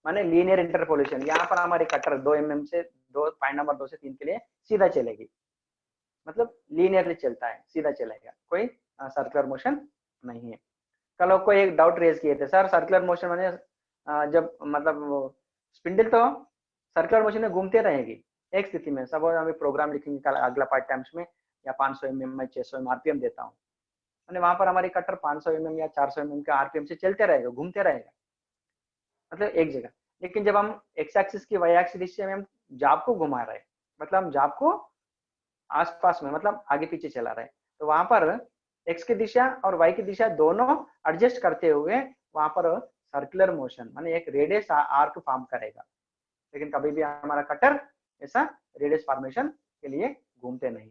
माने लीनियर इंटरपोलेशन। यहाँ पर हमारी कटर 2 mm से पॉइंट नंबर 2 से 3 के लिए सीधा चलेगी, मतलब लीनियरली चलता है, सीधा चलेगा, कोई सर्कुलर मोशन नहीं है। कल आपको एक डाउट रेज किए थे, सर सर्कुलर मोशन माने जब मतलब स्पिंडल तो सर्कुलर मोशन में घूमते रहेगी एक स्थिति में। सब अभी प्रोग्राम लिखेंगे कल अगला पार्ट टाइम्स में, या 500 mm में 600 mm आरपीएम देता हूँ, मैंने वहां पर हमारी कटर 500 mm या 400 mm के आरपीएम से चलते रहेगा, घूमते रहेगा, मतलब एक जगह। लेकिन जब हम एक्स एक्सिस की वाई एक्सिस दिशा में हम जाब को घुमा रहे हैं, मतलब हम जाब को आसपास में, मतलब आगे पीछे चला रहे हैं, तो वहां पर एक्स की दिशा और वाई की दिशा दोनों एडजस्ट करते हुए वहां पर सर्कुलर मोशन माने एक रेडियस आर्क फॉर्म करेगा। लेकिन कभी भी हमारा कटर ऐसा रेडियस फॉर्मेशन के लिए घूमते नहीं,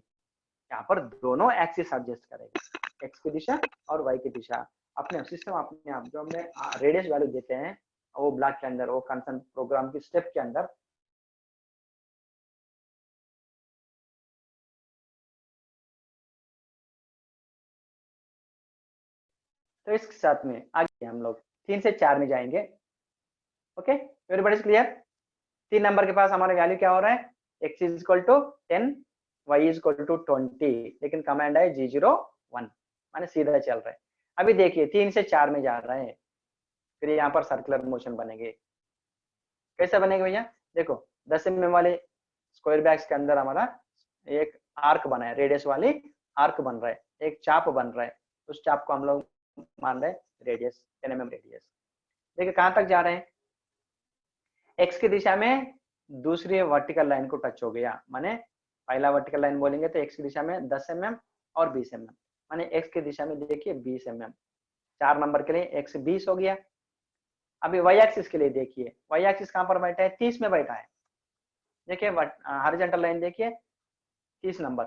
यहाँ पर दोनों एक्सिस एडजस्ट करेगा, एक्स की दिशा और वाई की दिशा। अपने सिस्टम अपने आप जो हमने रेडियस वैल्यू देते हैं वो ब्लॉक के अंदर, वो कंसर्न प्रोग्राम की स्टेप के अंदर तो इसके साथ में आगे हम लोग 3 से 4 में जाएंगे। Okay, everybody is clear. 3 number के पास हमारा वैल्यू क्या हो रहा है, x is equal to 10, y is equal to 20, लेकिन कमांड है G01, माने सीधा चल रहा है। अभी देखिए 3 से 4 में जा रहा है, फिर यहाँ पर सर्कुलर मोशन बनेंगे। कैसे बनेंगे भैया, देखो 10 mm वाले स्क्वायर बैग्स के अंदर हमारा एक आर्क बना है, रेडियस वाली आर्क बन रहा है, एक चाप बन रहा है, उस चाप को हम लोग मान रहे हैं रेडियस 10 mm रेडियस। देखिए कहाँ तक जा रहे हैं, एक्स की दिशा में दूसरी वर्टिकल लाइन को टच हो गया, माने पहला वर्टिकल लाइन बोलेंगे तो एक्स की दिशा में 10 mm और 20 mm, माने एक्स की दिशा में देखिए 20 mm, 4 नंबर के लिए एक्स 20 हो गया। अभी वाई एक्सिस के लिए देखिए, वाई एक्सिस कहाँ पर बैठा है, 30 में बैठा है। देखिए हॉरिजॉन्टल लाइन देखिए 30 नंबर,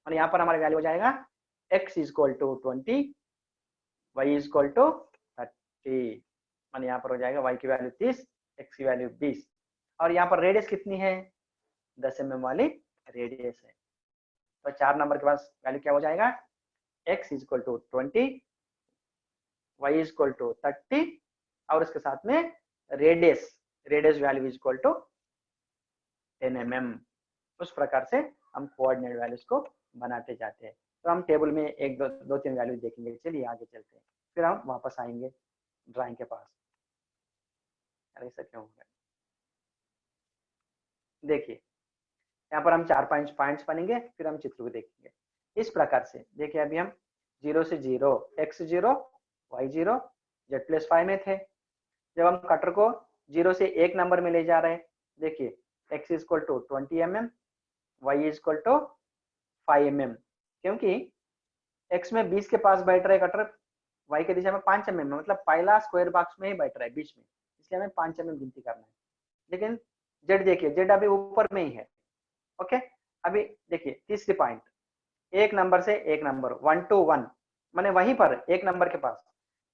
और यहाँ पर हमारा वैल्यू हो जाएगा x is equal to 20, y is equal to 30, माने यहाँ पर हो जाएगा y की वैल्यू 30, x की वैल्यू 20, और यहाँ पर रेडियस कितनी है, 10 mm वाली रेडियस है। तो 4 नंबर के पास वैल्यू क्या हो जाएगा, x is equal to 20, y is equal to 30, और इसके साथ में radius value is equal to 10 mm। उस प्रकार से हम कोऑर्डिनेट वैल्यूज को बनाते जाते हैं। तो हम टेबल में एक दो तीन वैल्यू देखेंगे, चलिए आगे चलते हैं, फिर हम वापस आएंगे ड्राइंग के पास। ऐसा क्यों हो गया, देखिए यहाँ पर हम 4 5 पॉइंट्स बनेंगे, फिर हम चित्र को देखेंगे इस प्रकार से। देखिए अभी हम 0 से 0 x0 y0 z+5 में थे। जब हम कटर को 0 से 1 नंबर में ले जा रहे हैं, देखिए x equal to 20 mm, y equal to 5 mm, क्योंकि x में 20 के पास बैठ रहा है कटर, y की दिशा में 5 mm, मतलब पहला स्क्वायर बॉक्स में ही बैठ रहा है बीच में, इसलिए हमें 5 mm गिनती करना है। लेकिन z देखिए, z अभी ऊपर में ही है। ओके, अभी देखिए तीसरी पॉइंट, एक नंबर से एक नंबर 1 to 1, मैंने वहीं पर एक नंबर के पास,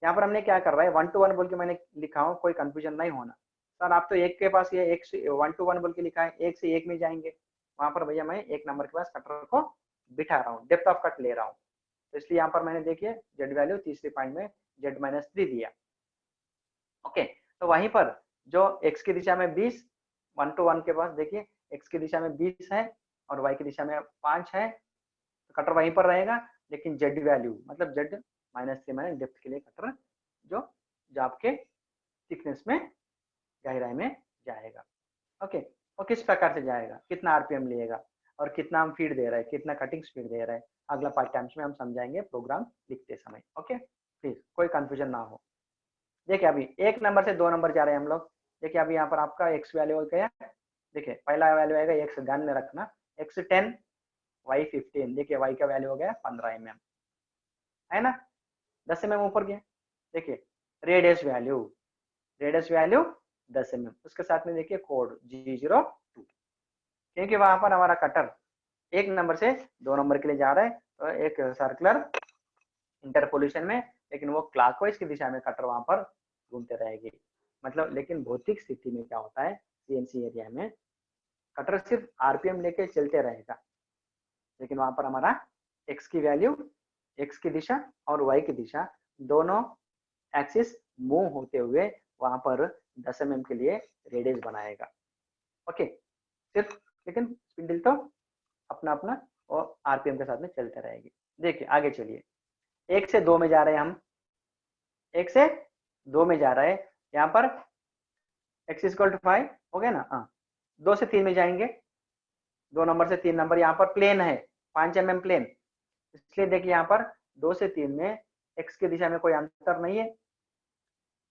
यहाँ पर हमने क्या कर रहा है 1 to 1 बोल के मैंने लिखा हूँ, कोई कंफ्यूजन नहीं होना सर। आप तो एक के पास ये 1 to 1 बोल के लिखा है, एक से एक में जाएंगे, वहां पर भैया मैं एक नंबर के पास कटर को बिठा रहा हूँ, डेप्थ ऑफ कट ले रहा हूँ, तो इसलिए यहाँ पर मैंने देखिए जेड वैल्यू तीसरी पॉइंट में z-3 दिया। ओके, तो वहीं पर जो x की दिशा में 20, 1 to 1 के पास देखिए x की दिशा में 20 है और y की दिशा में 5 है, तो कटर वहीं पर रहेगा, लेकिन z वैल्यू मतलब z-3 मैंने डेप्थ के लिए कटर जो आपके थिकनेस में गहराई में जाएगा। ओके, और किस प्रकार से जाएगा, कितना आरपीएम लेगा और कितना हम फीड दे रहे हैं, कितना कटिंग स्पीड दे रहे हैं, अगला पाठ्यांश में हम समझाएंगे प्रोग्राम लिखते समय। ओके, प्लीज कोई कंफ्यूजन ना हो। देखिए अभी एक नंबर से 2 नंबर जा रहे हैं हम लोग। देखिए अभी यहाँ पर आपका x वैल्यू हो गया, देखिए पहला वैल्यू आएगा x, ध्यान में रखना, x 10 y 15, देखिए y का वैल्यू हो गया 15 mm, है ना, 10 mm ऊपर गया। देखिए रेडियस वैल्यू 10 mm, उसके साथ में देखिए कोड G02, क्योंकि वहां पर हमारा कटर एक नंबर से 2 नंबर के लिए जा रहा है, तो एक सर्कुलर इंटरपोलेशन में, लेकिन वो क्लॉकवाइज की दिशा में कटर वहां पर घूमते रहेगी। मतलब लेकिन भौतिक स्थिति में क्या होता है, सीएनसी एरिया में कटर सिर्फ आरपीएम लेके चलते रहेगा, लेकिन वहां पर हमारा एक्स की वैल्यू, एक्स की दिशा और वाई की दिशा दोनों एक्सिस मूव होते हुए वहां पर 10 mm के लिए रेडियस बनाएगा। ओके, सिर्फ लेकिन स्पिंडल तो अपना अपना और आरपीएम के साथ में चलते रहेगी। देखिए आगे चलिए, 1 से 2 में जा रहे हैं हम, 1 से 2 में जा रहा है, यहाँ पर x इक्वल टू 5 हो गया ना। हाँ, 2 से 3 में जाएंगे, 2 नंबर से 3 नंबर, यहाँ पर प्लेन है 5 mm प्लेन, इसलिए देखिए यहाँ पर 2 से 3 में x की दिशा में कोई अंतर नहीं है,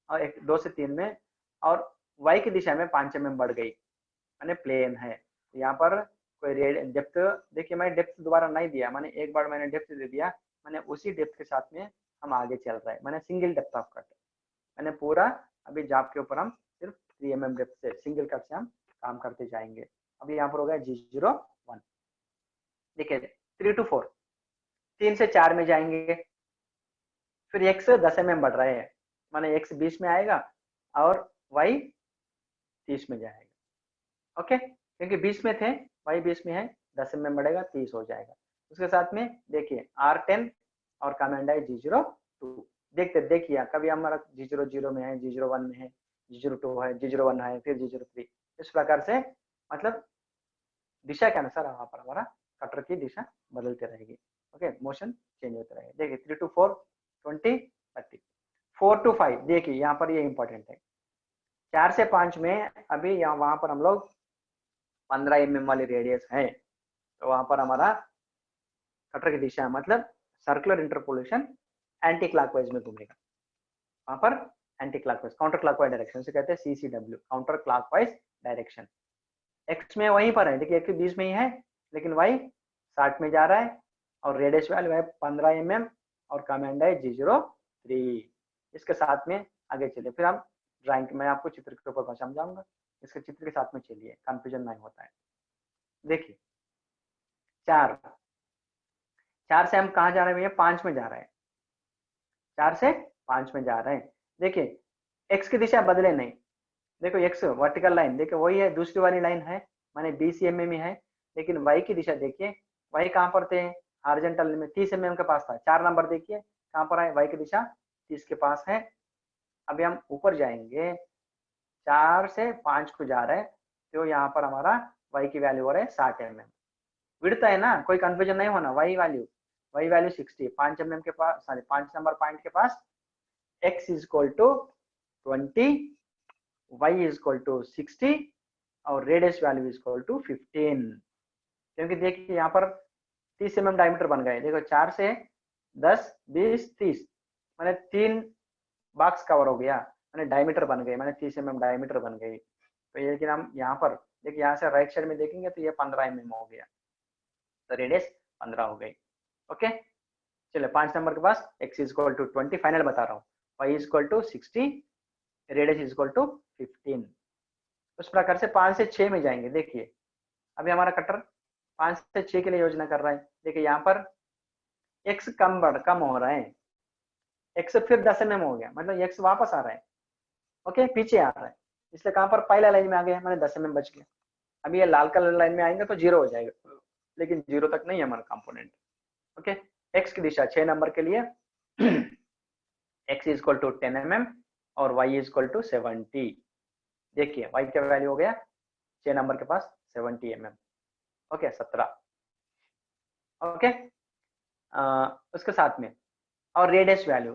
और 2 से 3 में और y की दिशा में 5 mm बढ़ गई, मैंने प्लेन है। यहाँ पर कोई डेप्थ, देखिए मैं डेप्थ दोबारा नहीं दिया, मैंने एक बार मैंने डेप्थ दे दिया, मैंने उसी डेप्थ के साथ में हम आगे चल रहे हैं, मैंने सिंगल डेप्थ ऑफ कट, मैंने पूरा अभी जॉब के ऊपर हम सिर्फ 3 mm डेप्थ से सिंगल कट से हम काम करते जाएंगे। अभी यहाँ पर हो गया G01, देखिए 3 to 4, 3 से 4 में जाएंगे, फिर x 10 mm बढ़ रहे हैं, माने x 20 में आएगा और y 30 में जाएगा। ओके, क्योंकि 20 में थे, y 20 में है, 10 mm बढ़ेगा 30 हो जाएगा। उसके साथ में देखिए R10 और कमांड है G02, देखिए कभी हमारा G00 में है, G01 में है, G02 है, G01 है, फिर G03, इस प्रकार से मतलब दिशा के अनुसार वहां पर हमारा कटर की दिशा बदलती रहेगी। ओके, मोशन चेंज होते रहेगा। देखिए 3 to 4 20 30, 4 to 5, देखिए यहाँ पर ये इंपॉर्टेंट है, 4 से 5 में अभी यहाँ वहां पर हम लोग 15 mm वाली रेडियस है, तो वहां पर हमारा कटर की दिशा मतलब सर्कुलर इंटरपोलेशन एंटी क्लॉकवाइज में घूमेगा, वहां पर anti clockwise, counter clockwise direction से कहते हैं CCW, counter clockwise direction. X में वहीं पर है, देखिए एक्स 20 में ही है, लेकिन वाई 60 में जा रहा है, और रेडियस वैल्यू है 15 mm और कमांड है G03। इसके साथ में आगे चलिए, फिर हम ड्राइंग, मैं आपको चित्र के ऊपर समझाऊंगा, इसके चित्र के साथ में चलिए, कंफ्यूजन नहीं होता है। देखिए 4 से हम कहाँ जा रहे हैं भैया, 5 में जा रहे हैं, 4 से 5 में जा रहे हैं। देखिए एक्स की दिशा बदले नहीं, देखो एक्स वर्टिकल लाइन देखो वही है, दूसरी वाली लाइन है, माने 20 mm में है, लेकिन वाई की दिशा देखिए, वाई कहाँ पर थे, हॉरिजॉन्टल में 30 mm के पास था, 4 नंबर देखिए कहाँ पर है, वाई की दिशा 30 के पास है। अभी हम ऊपर जाएंगे, 4 से 5 को जा रहे हैं, तो यहाँ पर हमारा वाई की वैल्यू हो रहा है 60 mm, विड्थ है ना, कोई कंफ्यूजन नहीं होना, वाई वैल्यू 60, 5 mm के पास, सॉरी 5 नंबर पॉइंट के पास x is equal to 20, y is equal to 60 और radius value is equal to 15, क्योंकि देखिए यहाँ पर 30 mm डायमीटर बन गए। देखो 4 से 10, 20, 30 मैंने 3 बॉक्स कवर हो गया, मैंने डायमीटर बन गए, मैंने 30 mm डायमीटर बन गई। तो ये लेकिन हम यहाँ पर देखिए, यहाँ से राइट साइड में देखेंगे तो ये 15 mm हो गया, तो रेडियस 15 हो गई। ओके, चलिए 5 नंबर के पास x is equal to 20 final बता रहा हूँ, y is equal to 60, radius is equal to 15। उस प्रकार से 5 से 6 में जाएंगे। देखिए अभी हमारा कटर 5 से 6 के लिए योजना कर रहा है। देखिए यहाँ पर x कम हो रहा है, x फिर 10 mm हो गया, मतलब x वापस आ रहा है। ओके, पीछे आ रहा है, इसलिए कहाँ पर पहला लाइन में आ गया, मैंने 10 mm बच गया। अभी ये लाल कलर लाइन में आएंगे तो 0 हो जाएगा, लेकिन 0 तक नहीं है हमारा कंपोनेंट। ओके, x की दिशा 6 नंबर के लिए x is equal to 10 mm और y इज इक्वल टू 70। देखिए y का वैल्यू हो गया 6 नंबर के पास 70 mm। ओके 17। ओके, उसके साथ में और radius value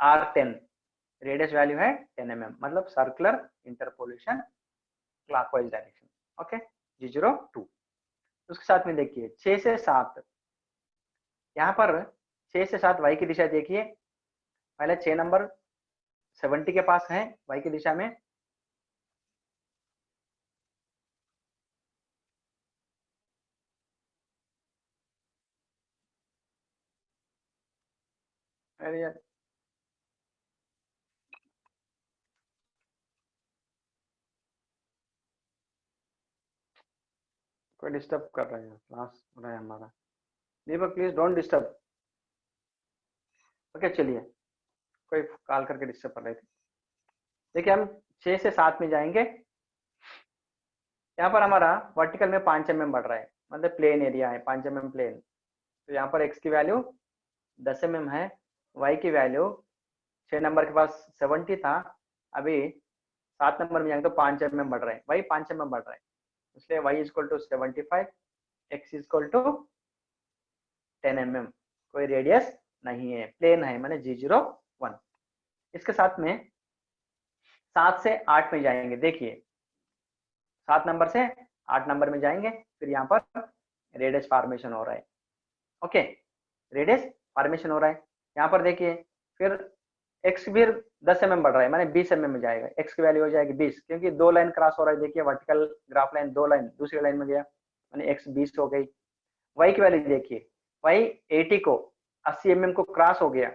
R10, radius value है 10 mm, मतलब circular interpolation clockwise direction. Okay, G02। उसके साथ में देखिए 6 से 7, यहाँ पर 6 से 7 y की दिशा देखिए, पहले 6 नंबर 70 के पास है y की दिशा में, अरे यार कोई डिस्टर्ब कर रहा है, क्लास हो रहा है हमारा। दीपक प्लीज डोंट डिस्टर्ब। ओके चलिए, कोई कॉल करके डिस्टर्ब कर रहे थे। देखिए हम 6 से 7 में जाएंगे, यहाँ पर हमारा वर्टिकल में 5 mm बढ़ रहा है, मतलब प्लेन एरिया है 5 mm प्लेन। तो यहाँ पर x की वैल्यू 10 mm है, y की वैल्यू 6 नंबर के पास 70 था, अभी 7 नंबर में जाएंगे तो 5 mm बढ़ रहा है, y 5 mm बढ़ रहा है, इसलिए y is equal to 75, x is equal to 10 mm। कोई रेडियस नहीं है, प्लेन है, मैंने G01। इसके साथ में 7 से 8 में जाएंगे। देखिए 7 नंबर से 8 नंबर में जाएंगे, फिर यहाँ पर रेडियस फॉर्मेशन हो रहा है। ओके, रेडियस फॉर्मेशन हो रहा है, यहाँ पर देखिए फिर x फिर 10 mm बढ़ रहा है, माने 20 mm में जाएगा, x की वैल्यू हो जाएगी 20, क्योंकि 2 लाइन क्रॉस हो रहा है। देखिए वर्टिकल ग्राफ लाइन 2 लाइन दूसरी लाइन में गया, माने x 20 हो गई। y की वैल्यू देखिए, y 80 को 80 mm को क्रॉस हो गया,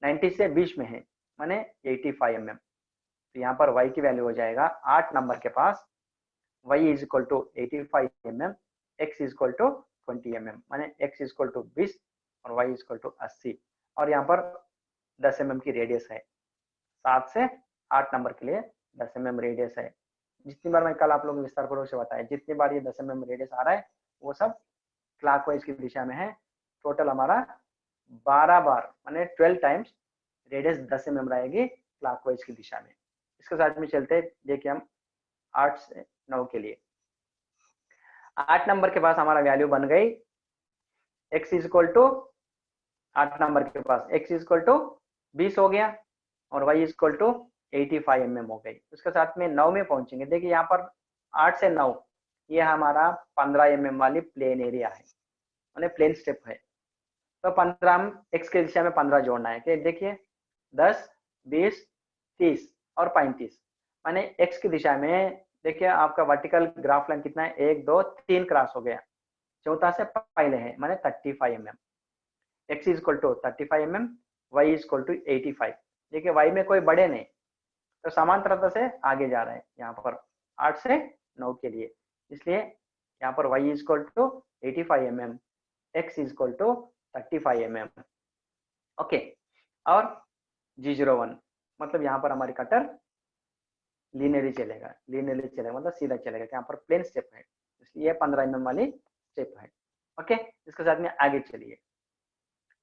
90 से 20 में है, माने 85 mm। तो यहाँ पर y की वैल्यू हो जाएगा 8 नंबर के पास y is equal to 85 mm, x is equal to 20 mm, माने x इज इक्वल टू 20 और y इज इक्वल टू 80। और यहाँ पर 10 mm की रेडियस है, 7 से 8 नंबर के लिए 10 mm रेडियस है। जितनी बार मैं कल आप लोगों को विस्तार पूर्वक से बताया, जितनी बार ये 10 mm रेडियस आ रहा है वो सब क्लॉकवाइज की दिशा में है। टोटल हमारा 12 बार माने 12 टाइम्स रेडियस 10 mm रहेगी क्लॉकवाइज की दिशा में। इसके साथ में चलते देखिए हम 8 से 9 के लिए। 8 नंबर के पास हमारा वैल्यू बन गई x is equal to 8 number के पास x इज इक्वल टू 20 हो गया और y is equal to 85 mm हो गई। उसके साथ में 9 में पहुंचेंगे। देखिए यहाँ पर 8 से 9 ये हमारा 15 mm वाली प्लेन एरिया है, मैंने प्लेन स्टेप है। तो 15 हम x के दिशा में 15 जोड़ना है कि देखिए 10, 20, 30 और 35, माने x की दिशा में देखिए आपका वर्टिकल ग्राफ लाइन कितना है, 1 2 3 क्रॉस हो गया, चौथा से पहले है, माने 35 mm। x is equal to 35 mm, y is equal to 85। देखिए y में कोई बड़े नहीं, तो समांतरता से आगे जा रहा है यहाँ पर 8 से 9 के लिए, इसलिए यहाँ पर y is equal to 85 mm, x is equal to 35 mm। Okay, और G01 मतलब यहाँ पर हमारी कटर लीनियरली चलेगा मतलब सीधा चलेगा, यहाँ पर प्लेन स्टेप है, इसलिए 15 mm वाली स्टेप है। ओके, इसके साथ में आगे चलिए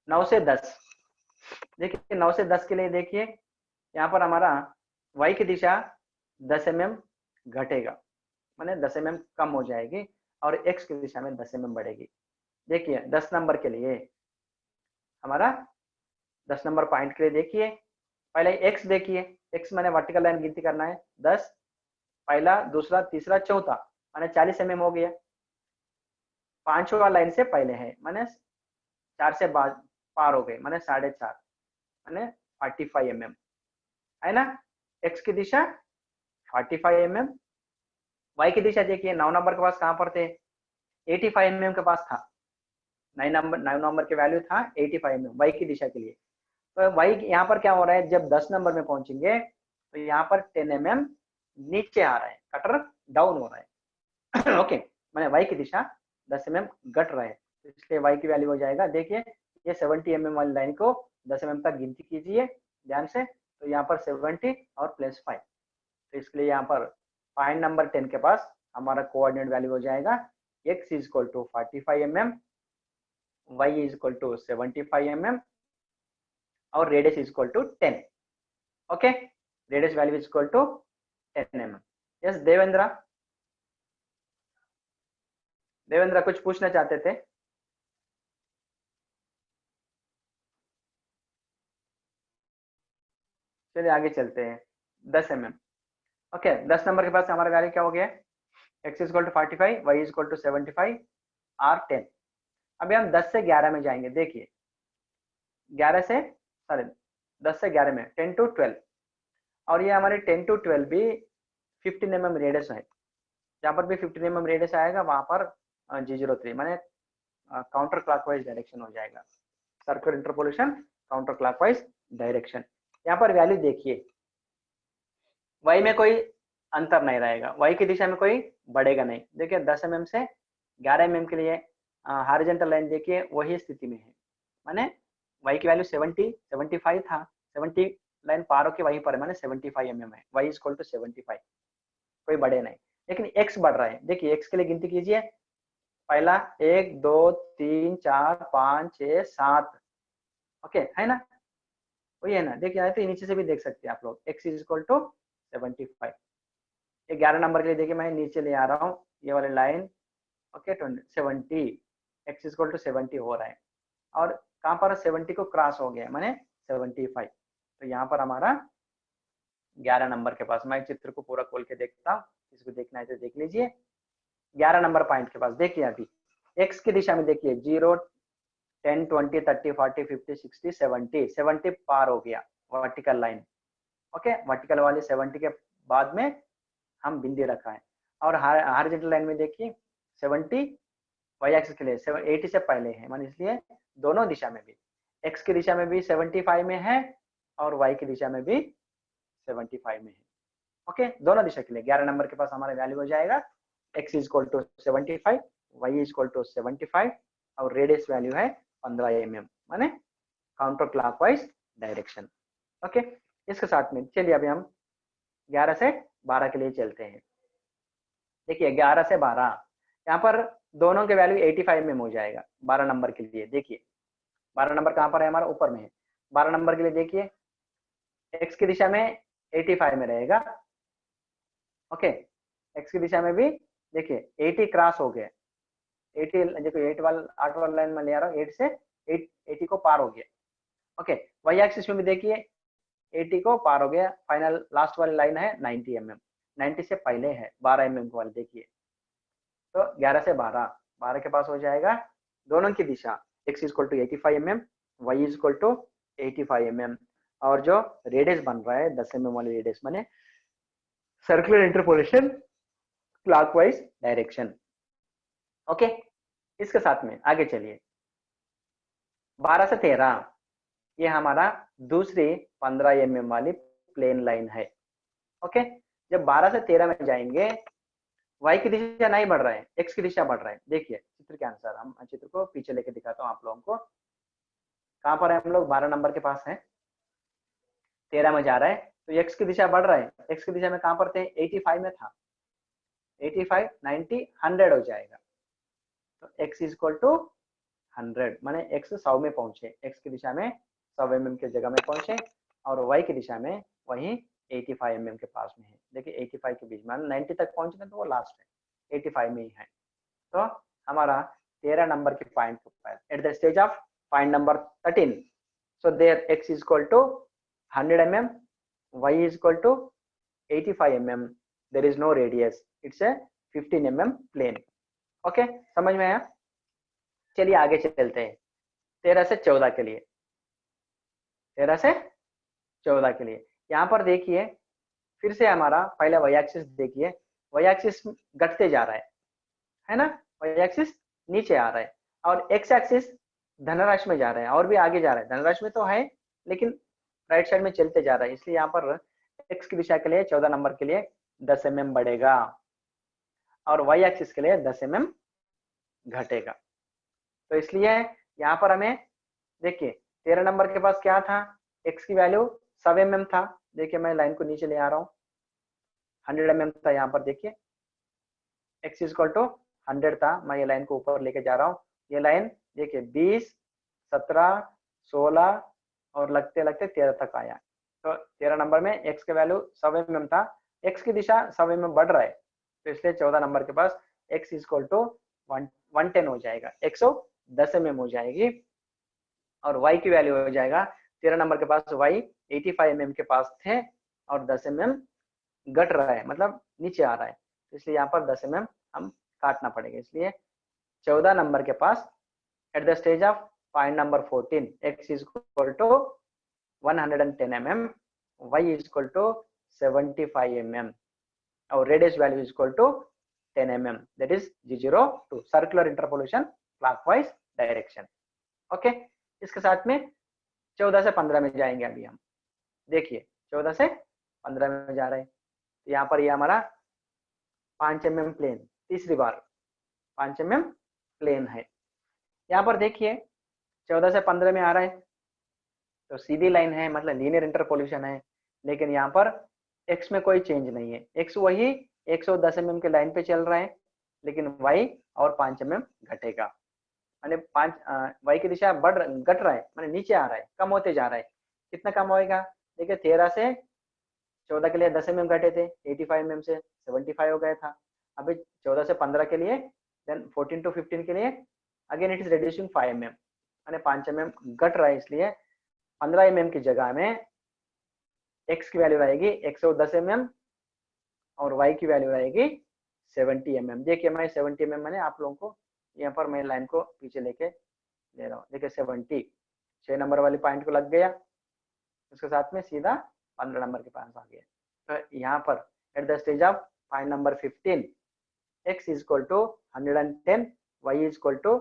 9 से 10। देखिए 9 से 10 के लिए देखिए यहाँ पर हमारा y की दिशा 10 mm घटेगा, माने 10 mm कम हो जाएगी और x की दिशा में 10 mm बढ़ेगी। देखिए 10 नंबर के लिए हमारा 10 नंबर पॉइंट के लिए देखिए पहले x देखिए, x मैंने वर्टिकल लाइन गिनती करना है 10, पहला, दूसरा, तीसरा, चौथा, माने 40 mm हो गया। पांचवा लाइन से पहले है, माने 4 से पार हो गए, माने 4.5, माने 45 mm है ना। एक्स की दिशा 45 mm, वाई की दिशा देखिए 9 नंबर के पास कहां पर थे, 85 mm के पास था। 9 नंबर के वैल्यू था 85 mm वाई की दिशा के लिए। तो वाई यहाँ पर क्या हो रहा है, जब 10 नंबर में पहुंचेंगे तो यहाँ पर 10 mm नीचे आ रहा है, कटर डाउन हो रहा है। ओके, मैंने वाई की दिशा 10 mm घट रहा है, इसलिए वाई की वैल्यू हो जाएगा, देखिए ये 70 mm वाली लाइन को 10 mm तक गिनती कीजिए ध्यान से, तो यहाँ पर 70 और +5, तो इसके लिए यहाँ पर पॉइंट नंबर 10 के पास हमारा कोऑर्डिनेट वैल्यू हो जाएगा x is equal to 45 mm, y is equal to 75 mm और radius is equal to 10। Okay, radius value is equal to 10 mm। Yes Devendra, Devendra कुछ पूछना चाहते थे? चलिए आगे चलते हैं। 10 mm। ओके, 10 नंबर के पास हमारा वैल्यू क्या हो गया, x is equal to 45, y is equal to 75 और 10। अभी हम 10 से 11 में जाएंगे, देखिए 11 से सॉरी 10 से 11 में 10 to 12, और ये हमारे 10 to 12 भी 15 mm रेडियस है, जहाँ पर भी 15 mm रेडियस आएगा वहां पर G03 माने काउंटर क्लॉकवाइज डायरेक्शन हो जाएगा, circular interpolation counter clockwise direction. यहाँ पर वैल्यू देखिए, y में कोई अंतर नहीं रहेगा, y की दिशा में कोई बढ़ेगा नहीं। देखिए 10 mm से 11 mm के लिए हॉरिजॉन्टल लाइन देखिए वही स्थिति में है, माने y की वैल्यू 75 था, 70 लाइन पार होके वहीं पर है, माने 75 mm है, y इज इक्वल टू 75, कोई बढ़े नहीं। लेकिन x बढ़ रहा है, देखिए x के लिए गिनती कीजिए, पहला 1 2 3 4 5 6 7, ओके है ना, वही है ना। देखिए आए तो नीचे से भी देख सकते हैं आप लोग, x इज इक्वल टू 75। ये 11 नंबर के लिए देखिए मैं नीचे ले आ रहा हूँ ये वाली line, okay 70, x is equal to 70 हो रहा है, और कहाँ पर 70 को क्रॉस हो गया माने 75, तो यहाँ पर हमारा 11 नंबर के पास, मैं चित्र को पूरा खोल के देखता हूँ, इसको देखना है तो देख लीजिए। 11 नंबर पॉइंट के पास देखिए अभी x की दिशा में देखिए 0 10 20 30 40 50 60 70, 70 पार हो गया वर्टिकल लाइन, ओके वर्टिकल वाली 70 के बाद में हम बिंदी रखा है, और हॉरिजॉन्टल लाइन में देखिए 70 वाई एक्सिस के लिए 80 से पहले है, मान इसलिए दोनों दिशा में भी, x की दिशा में भी 75 में है और y की दिशा में भी 75 में है, ओके दोनों दिशा के लिए 11 नंबर के पास हमारा वैल्यू हो जाएगा x is equal to 75, y is equal to 75 और रेडियस वैल्यू है 15 mm, माने काउंटर क्लॉकवाइज डायरेक्शन। ओके, इसके साथ में चलिए अभी हम 11 से 12 के लिए चलते हैं। देखिए 11 से 12 यहाँ पर दोनों के वैल्यू 85 में हो जाएगा 12 नंबर के लिए। देखिए 12 नंबर कहाँ पर है, हमारा ऊपर में है। 12 नंबर के लिए देखिए x की दिशा में 85 में रहेगा, ओके x की दिशा में भी देखिए 80 क्रॉस हो गया, 80 देखो 8 वाला लाइन में ले आ रहा हूँ, 8 से 80 को पार हो गया, ओके y एक्सिस में भी देखिए 80 को पार हो गया, फाइनल लास्ट वाली लाइन है 90 mm, 90 से पहले है 12 mm वाली, देखिए तो 11 से 12 के पास हो जाएगा दोनों की दिशा, x is equal to 85 mm, y is equal to 85 mm, और जो रेडियस बन रहा है 10 mm वाली रेडियस माने circular interpolation clockwise direction. Okay, इसके साथ में आगे चलिए 12 से 13 ये हमारा दूसरी 15 mm वाली प्लेन लाइन है। ओके, जब 12 से 13 में जाएंगे y की दिशा नहीं बढ़ रहा है, x की दिशा बढ़ रहा है। देखिए चित्र के अनुसार, हम चित्र को पीछे लेके दिखाता हूँ आप लोगों को, कहाँ पर है हम लोग 12 नंबर के पास है, 13 में जा रहा है तो x की दिशा बढ़ रहा है, x की दिशा में कहाँ पर थे 85 में था, 85 90 100 हो जाएगा, तो x इज इक्वल टू 100 माने x 100 में पहुंचे, x की दिशा में 100 mm की जगह में पहुंचे, और y की दिशा में वही 85 mm के पास में है। देखिए 85 के बीच में 90 तक पहुंचना तो वो लास्ट है, 85 में ही है। तो हमारा 13 नंबर के पॉइंट पर at the stage of point number 13, so there x is equal to 100 mm, y is equal to 85 mm there is no radius, it's a 15 mm plane. Okay, समझ में आया? चलिए आगे चलते हैं 13 से 14 के लिए। 13 से 14 के लिए यहाँ पर देखिए, फिर से हमारा पहला वाई एक्सिस देखिए, वाई एक्सिस घटते जा रहा है ना, वाई एक्सिस नीचे आ रहा है, और एक्स एक्सिस धनराशि में जा रहा है, और भी आगे जा रहा है, धनराशि में तो है लेकिन राइट साइड में चलते जा रहा है, इसलिए यहाँ पर एक्स की दिशा के लिए 14 नंबर के लिए 10 mm बढ़ेगा और वाई एक्सिस के लिए 10 mm घटेगा। तो इसलिए यहाँ पर हमें देखिए 13 नंबर के पास क्या था, एक्स की वैल्यू 100 mm था। देखिए मैं लाइन को नीचे ले आ रहा हूँ, 100 mm था यहाँ पर। देखिए एक्स इज इक्वल टू 100 था, मैं ये लाइन को ऊपर लेके जा रहा हूँ। ये लाइन देखिए 20, 17, 16 और लगते लगते 13 तक आया। तो 13 नंबर में एक्स के वैल्यू 100 mm था, एक्स की दिशा 100 mm बढ़ रहा है, तो इसलिए 14 नंबर के पास एक्स इज इक्वल टू 110 हो जाएगा, 110 mm हो जाएगी। और y की वैल्यू हो जाएगा 13 नंबर के पास y 85 mm के पास थे और 10 mm घट रहा है, मतलब नीचे आ रहा है, इसलिए यहाँ पर 10 mm हम काटना पड़ेगा। इसलिए 14 नंबर के पास at the stage of point number 14 x is equal to 110 mm, y is equal to 75 mm और radius value is equal to 10 mm, that is G02, circular interpolation clockwise direction. Okay, इसके साथ में 14 से 15 में जाएंगे अभी हम। देखिए 14 से 15 में जा रहे हैं, तो यहाँ पर ये हमारा 5 mm प्लेन, तीसरी बार 5 mm प्लेन है। यहाँ पर देखिए 14 से 15 में आ रहा है, तो सीधी लाइन है, मतलब लीनियर इंटरपोलेशन है, लेकिन यहाँ पर x में कोई चेंज नहीं है, x वही 110 mm के लाइन पे चल रहा है, लेकिन y और 5 mm घटेगा, माने 5 y की दिशा घट रहा है, माने नीचे आ रहा है, कम होते जा रहा है। कितना कम होएगा? देखिए 13 से 14 के लिए 10 mm घटे थे, 85 mm से 75 हो गया था। अभी 14 से 15 के लिए, देन 14 to 15 के लिए again it is reducing 5 mm, माने 5 mm घट रहा है, इसलिए 15 mm की जगह में x की वैल्यू आएगी 110 mm और y की वैल्यू आएगी 70 mm। देखिए मैं 70 mm मैंने आप लोगों को यहाँ पर मैं लाइन को पीछे लेके ले रहा हूँ। देखिए 70 6 नंबर वाली पॉइंट को लग गया, उसके साथ में सीधा 15 नंबर के पास आ गया। तो यहाँ पर at the stage of point number 15 x is equal to 110, y is equal to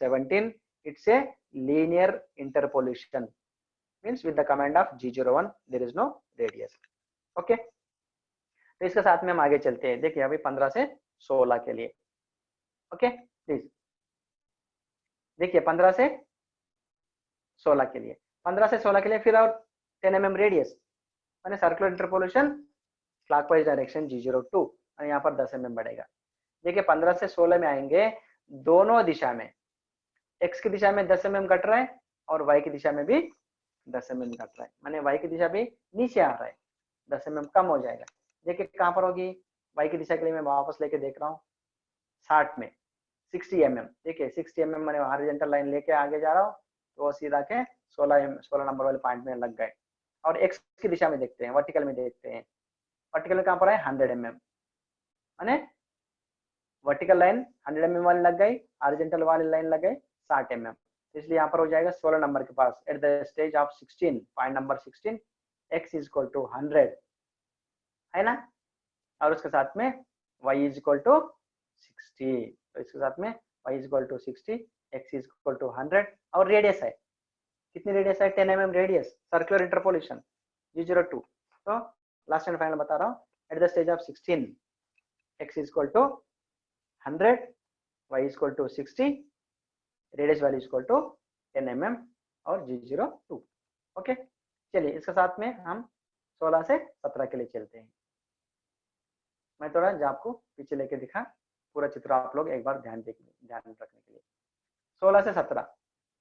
17, it's a linear interpolation, means with the command of G01 there is no radius। Okay, तो इसके साथ में हम आगे चलते हैं। देखिए अभी 15 से 16 के लिए, ओके प्लीज देखिए 15 से 16 के लिए, 15 से 16 के लिए फिर और 10 mm रेडियस, मैंने circular interpolation clockwise direction G02 और यहाँ पर 10 mm बढ़ेगा। देखिए 15 से 16 में आएंगे, दोनों दिशा में x की दिशा में 10 mm घट रहा है और y की दिशा में भी 10 mm घट रहा है, माने y की दिशा भी नीचे आ रहा है, 10 mm कम हो जाएगा। देखिए कहाँ पर होगी y की दिशा के लिए, मैं वापस लेके देख रहा हूँ 60 में 60 mm। देखिए 60 mm मैंने हॉरिजॉन्टल लाइन लेके आगे जा रहा हूँ, तो वो सीधा के 16 नंबर वाले पॉइंट में लग गए। और x की दिशा में देखते हैं, वर्टिकल में देखते हैं, वर्टिकल में कहाँ पर है 100 mm, माने वर्टिकल लाइन 100 mm वाली लग गई, हॉरिजॉन्टल वाली लाइन लग गई 60 mm, इसलिए यहाँ पर हो जाएगा 16 नंबर के पास at the stage of 16 point number 16 x is equal to 100 है ना, और उसके साथ में y इज इक्वल टू 60, तो इसके साथ में y is equal to 60, x is equal to 100 और रेडियस है, कितनी रेडियस है 10 mm radius, circular interpolation G02। तो लास्ट एंड फाइनल बता रहा हूँ, at the stage of 16 x is equal to 100, y is equal to 60, radius value equal to 10 mm और G02। Okay, चलिए इसके साथ में हम 16 से 17 के लिए चलते हैं। मैं थोड़ा आपको पीछे लेके दिखा, पूरा चित्र आप लोग एक बार ध्यान रखने के लिए। 16 से 17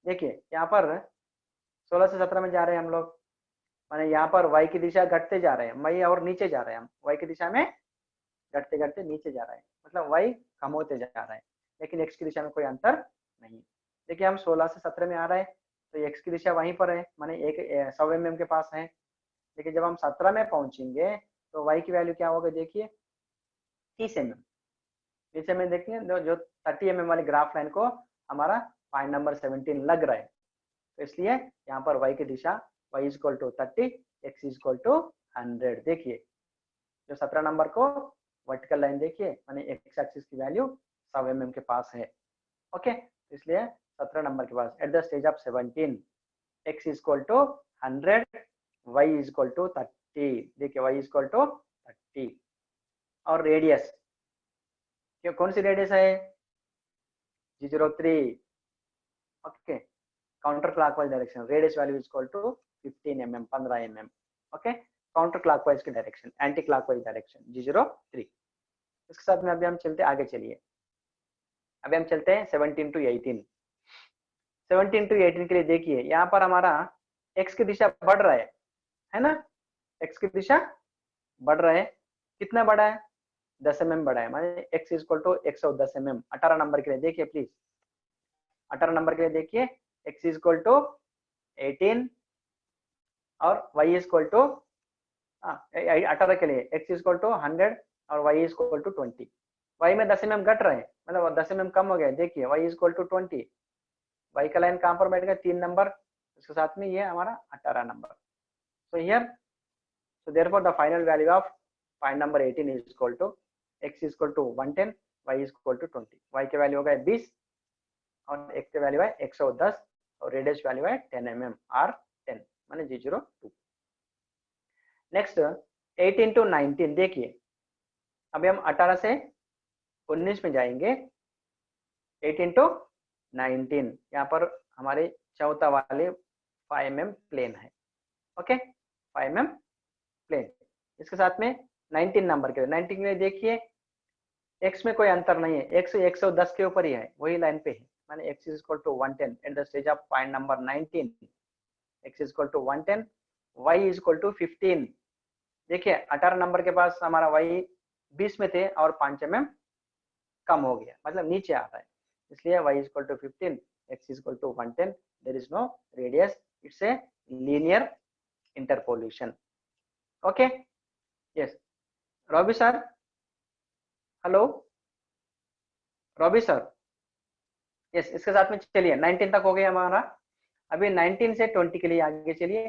देखिए यहाँ पर 16 से 17 में जा रहे हैं हम लोग, माने यहाँ पर y की दिशा घटते जा रहे हैं, y और नीचे जा रहे हैं, हम y की दिशा में घटते घटते नीचे जा रहा है, मतलब y कम होते जा रहा है, लेकिन x की दिशा में कोई अंतर नहीं। देखिए हम 16 से 17 में आ रहा है, तो x की दिशा वहीं पर है, माने 100 mm के पास है, लेकिन जब हम 17 में पहुंचेंगे तो y की वैल्यू क्या होगा, देखिए 30 mm। नीचे में देखिए जो 30 mm वाली ग्राफ लाइन को हमारा पॉइंट नंबर 17 लग रहा है, तो इसलिए यहाँ पर y की दिशा y is equal to 30, x is equal to 100। देखिए जो 17 नंबर को वर्टिकल लाइन देखिए माने x एक्सिस की वैल्यू 100 mm के पास है। ओके, इसलिए 17 नंबर के पास at the stage of 17 x is equal to 100, y is equal to 30। देखिए y इज इक्वल टू 30। और रेडियस कौन सी रेडियस है? G03। Okay, counter clockwise direction, radius value is equal to 15 mm, 15 mm। Okay, counter clockwise की direction, anti clockwise direction G03। इसके साथ में अभी हम चलते आगे। चलिए अभी हम चलते हैं 17 to 18। 17 to 18 के लिए देखिए यहाँ पर हमारा x की दिशा बढ़ रहा है ना, x की दिशा बढ़ रहा है। कितना बढ़ा है? 10 mm बढ़ा है, माने x is equal to 110 mm। 18 number के लिए देखिए प्लीज, 18 नंबर के लिए देखिए x इज इक्वल टू 18 और y इज इक्वल टू 18 के लिए x इज इक्वल टू 100 और y is equal to 20। y में 10 mm घट रहे हैं, मतलब 10 mm कम हो गया। देखिए y is equal to 20, y का लाइन कहां पर बैठ गया? 3 नंबर, इसके साथ में ये हमारा 18 number. So here so therefore the final value of point number 18 is equal to x is equal to 110, y is equal to 20। y के वैल्यू हो गए 20 और x के वैल्यू है 110 और रेडियस वैल्यू है 10 mm r 10 माने G02। नेक्स्ट 18 to 19 देखिए, अभी हम 18 से 19 में जाएंगे। 18 to 19 यहाँ पर हमारे चौथा वाले 5 mm प्लेन है। Okay, 5 mm plane. इसके साथ में 19 नंबर के 19 के लिए देखिए x में कोई अंतर नहीं है, x 110 के ऊपर ही है, वही लाइन पे है, माने x is equal to 110 at the stage of point number 19। x is equal to 110, y is equal to 15। देखिए 18 नंबर के पास हमारा y 20 में थे और 5 mm कम हो गया, मतलब नीचे आ रहा है, इसलिए y is equal to 15, x is equal to 110। There is no radius, it's a linear interpolation. Okay, yes Robi sir, hello Robi sir. Yes, इसके साथ में चलिए 19 तक हो गया हमारा। अभी 19 से 20 के लिए आगे चलिए।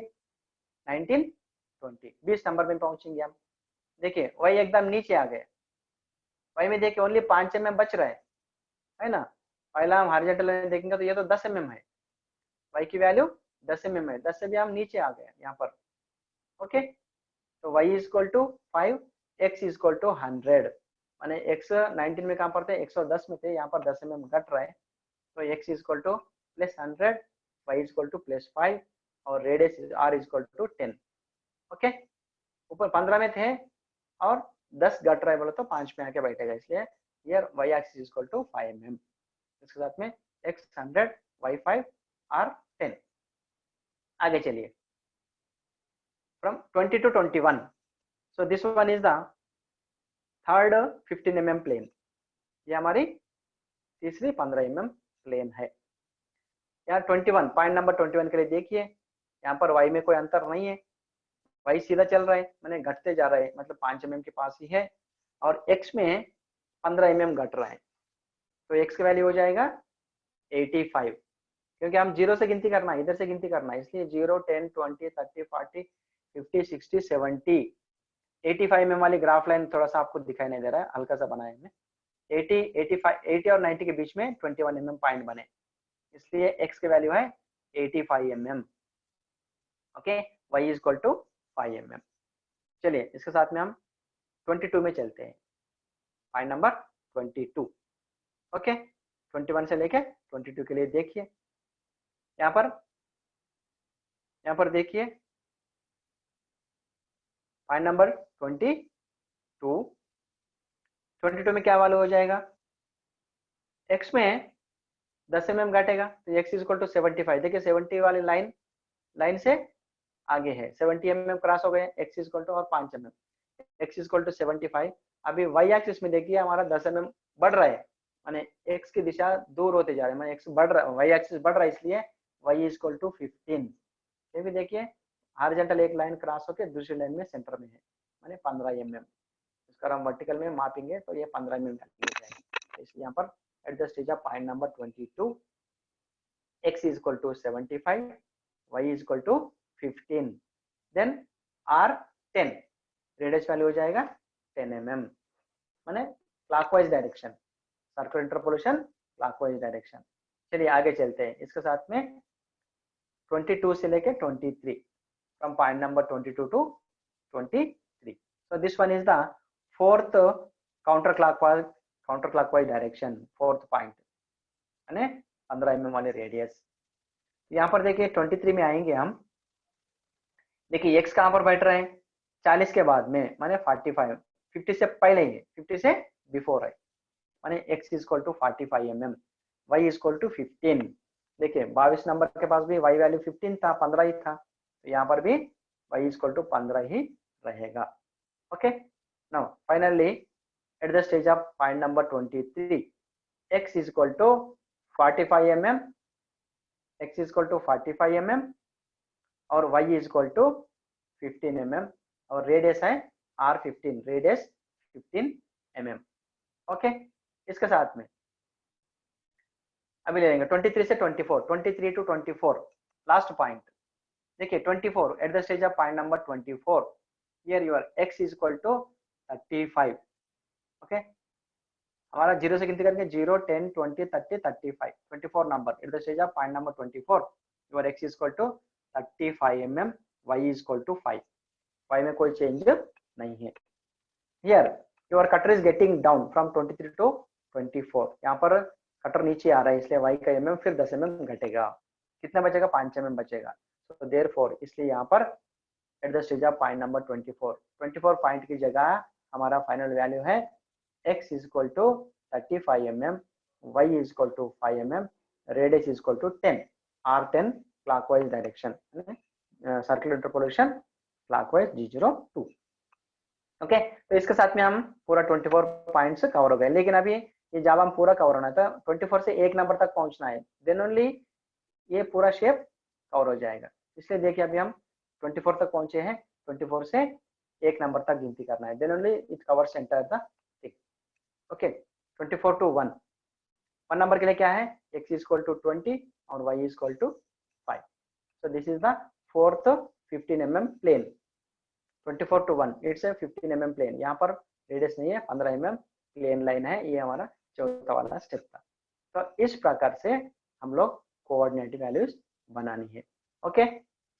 19 20 20 नंबर में पहुंचेंगे हम। देखिए वही एकदम नीचे आ गए, वही में देखिए ओनली 5 mm बच रहा है ना। पहला हम हॉरिजॉन्टल में देखेंगे तो ये तो 10 mm है, y की वैल्यू 10 mm है, 10 से भी हम नीचे आ गए यहाँ पर। ओके, तो y is equal to 5, x is equal to 100, माने x 19 में कहां पर थे? 110 में थे, यहाँ पर 10 mm घट रहा है, तो x is equal to plus 100, y is equal to plus 5 और radius r is equal to 10। Okay, ऊपर 15 में थे और 10 घट रहा है बोले तो 5 में आके बैठेगा, इसलिए here y axis is equal to 5 mm। इसके साथ में x 100, y 5, r 10। आगे चलिए from 20 to 21। so this one is the third 15 mm plane। ये हमारी तीसरी 15 mm प्लेन है। यहाँ 21 पॉइंट नंबर 21 के लिए देखिए, यहाँ पर y में कोई अंतर नहीं है, y सीधा चल रहा है, मैंने घटते जा रहा है, मतलब 5 mm के पास ही है, और x में 15 mm घट रहा है, तो x की वैल्यू हो जाएगा 85, क्योंकि हम 0 से गिनती करना है, इधर से गिनती करना है, इसलिए 0 10 20 30 40 50 60 70। 85 mm वाली ग्राफ लाइन थोड़ा सा आपको दिखाई नहीं दे रहा है, हल्का सा बनाया है। 80 85 80 और 90 के बीच में 21 mm पॉइंट बने, इसलिए x की वैल्यू है 85 mm। Okay, y is equal to 5 mm। चलिए इसके साथ में हम 22 में चलते हैं, पॉइंट नंबर 22। ओके, 21 से लेके 22 के लिए देखिए, यहाँ पर देखिए पॉइंट नंबर 22 में क्या वाला हो जाएगा? x में 10 mm घटेगा, तो x इज इक्वल टू 75। देखिए 70 वाली लाइन से आगे है, 70 mm क्रॉस हो गए, x इज इक्वल टू और 5 mm, x is equal to 75। अभी y एक्सिस में देखिए हमारा 10 mm बढ़ रहा है, माने x की दिशा दूर होते जा रहे हैं, माने x बढ़ रहा है, y एक्सिस बढ़ रहा है, इसलिए y इज इक्वल टू 15। ये भी देखिए हॉरिजॉन्टल एक लाइन क्रॉस होकर दूसरी लाइन में सेंटर में है, माने 15 mm। अगर हम वर्टिकल में मापेंगे तो ये 15 mm वैल्यू हो जाएगी। इसलिए यहाँ पर at the stage of point number 22 x is equal to 75, y is equal to 15, then r 10, radius value हो जाएगा 10 mm, माने clockwise direction, circular interpolation clockwise direction. चलिए आगे चलते हैं, इसके साथ में 22 से लेके 23, from point number 22 to 23, so this one is the fourth counterclockwise direction, fourth point, यानी 15 mm वाले रेडियस। यहाँ पर देखिए 23 में आएंगे हम, देखिए x कहाँ पर बैठ रहे हैं 40 के बाद में, माने 45, 50 से पहले ही, 50 से बिफोर है, माने x is equal to 45 mm, y is equal to 15। देखिए 22 नंबर के पास भी y वैल्यू 15 था, 15 ही था, तो यहाँ पर भी y इज इक्वल टू 15 ही रहेगा। Okay, now finally at the stage of point number 23, x is equal to 45 mm, x is equal to 45 mm और y is equal to 15 mm और रेडियस है R15, रेडियस 15 mm। ओके, इसके साथ में अभी ले लेंगे 23 से 24, 23 टू 24, लास्ट पॉइंट। देखिए 24 at the stage of point number 24, here your x is equal to 35। Okay, हमारा 0 से गिनती करेंगे 0, 10, 20, 30, 35, 24 number at the stage of point number 24, your x is equal to 35 mm, y is equal to 5, y में कोई change नहीं है। Here your cutter is getting down from 23 to 24, यहाँ पर कटर नीचे आ रहा है, इसलिए y का mm फिर 10 mm घटेगा, कितना बचेगा 5 mm बचेगा। सो देयरफॉर इसलिए यहाँ पर at the stage of point number 24 point की जगह हमारा फाइनल वैल्यू है x is equal to 35 mm, y is equal to 5 mm, radius is equal to 10, R10 clockwise direction, circular interpolation clockwise G02। Okay, तो इसके साथ में हम पूरा 24 पॉइंट्स कवर हो गए, लेकिन अभी ये जब हम पूरा कवर होना था 24 से 1 नंबर तक पहुंचना है, देन ओनली ये पूरा शेप कवर हो जाएगा। इसलिए देखिए अभी हम 24 तक पहुंचे हैं, 24 से 1 नंबर तक गिनती करना है, then only it cover center the thing. Okay, 24 to 1 number के लिए क्या है, x इज इक्वल टू 20 और y is equal to 5। So this is the fourth 15 mm plane. 24 to 1 it's a 15 mm plane, यहाँ पर रेडियस नहीं है, 15 mm plane line है, ये हमारा चौथा वाला स्टेप था। तो इस प्रकार से हम लोग कोऑर्डिनेट वैल्यूज बनानी है। ओके,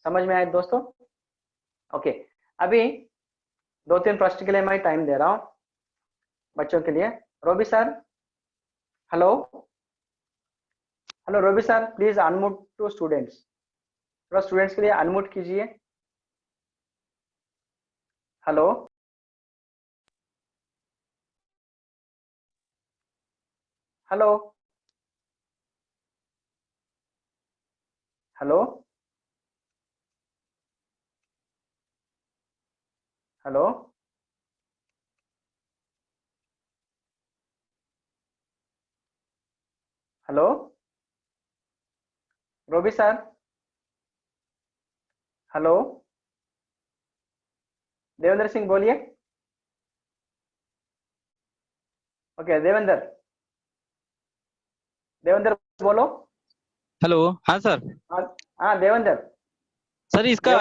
समझ में आए दोस्तों? ओके, अभी 2-3 प्रश्न के लिए मैं टाइम दे रहा हूं बच्चों के लिए। Robi sir, hello hello Robi sir, please unmute to students, थोड़ा स्टूडेंट्स के लिए अनम्यूट कीजिए। Hello hello hello hello hello Robi sir, hello Devendra Singh बोलिए। ओके, देवेंद्र बोलो। हेलो, हाँ सर। हाँ देवेंद्र सर इसका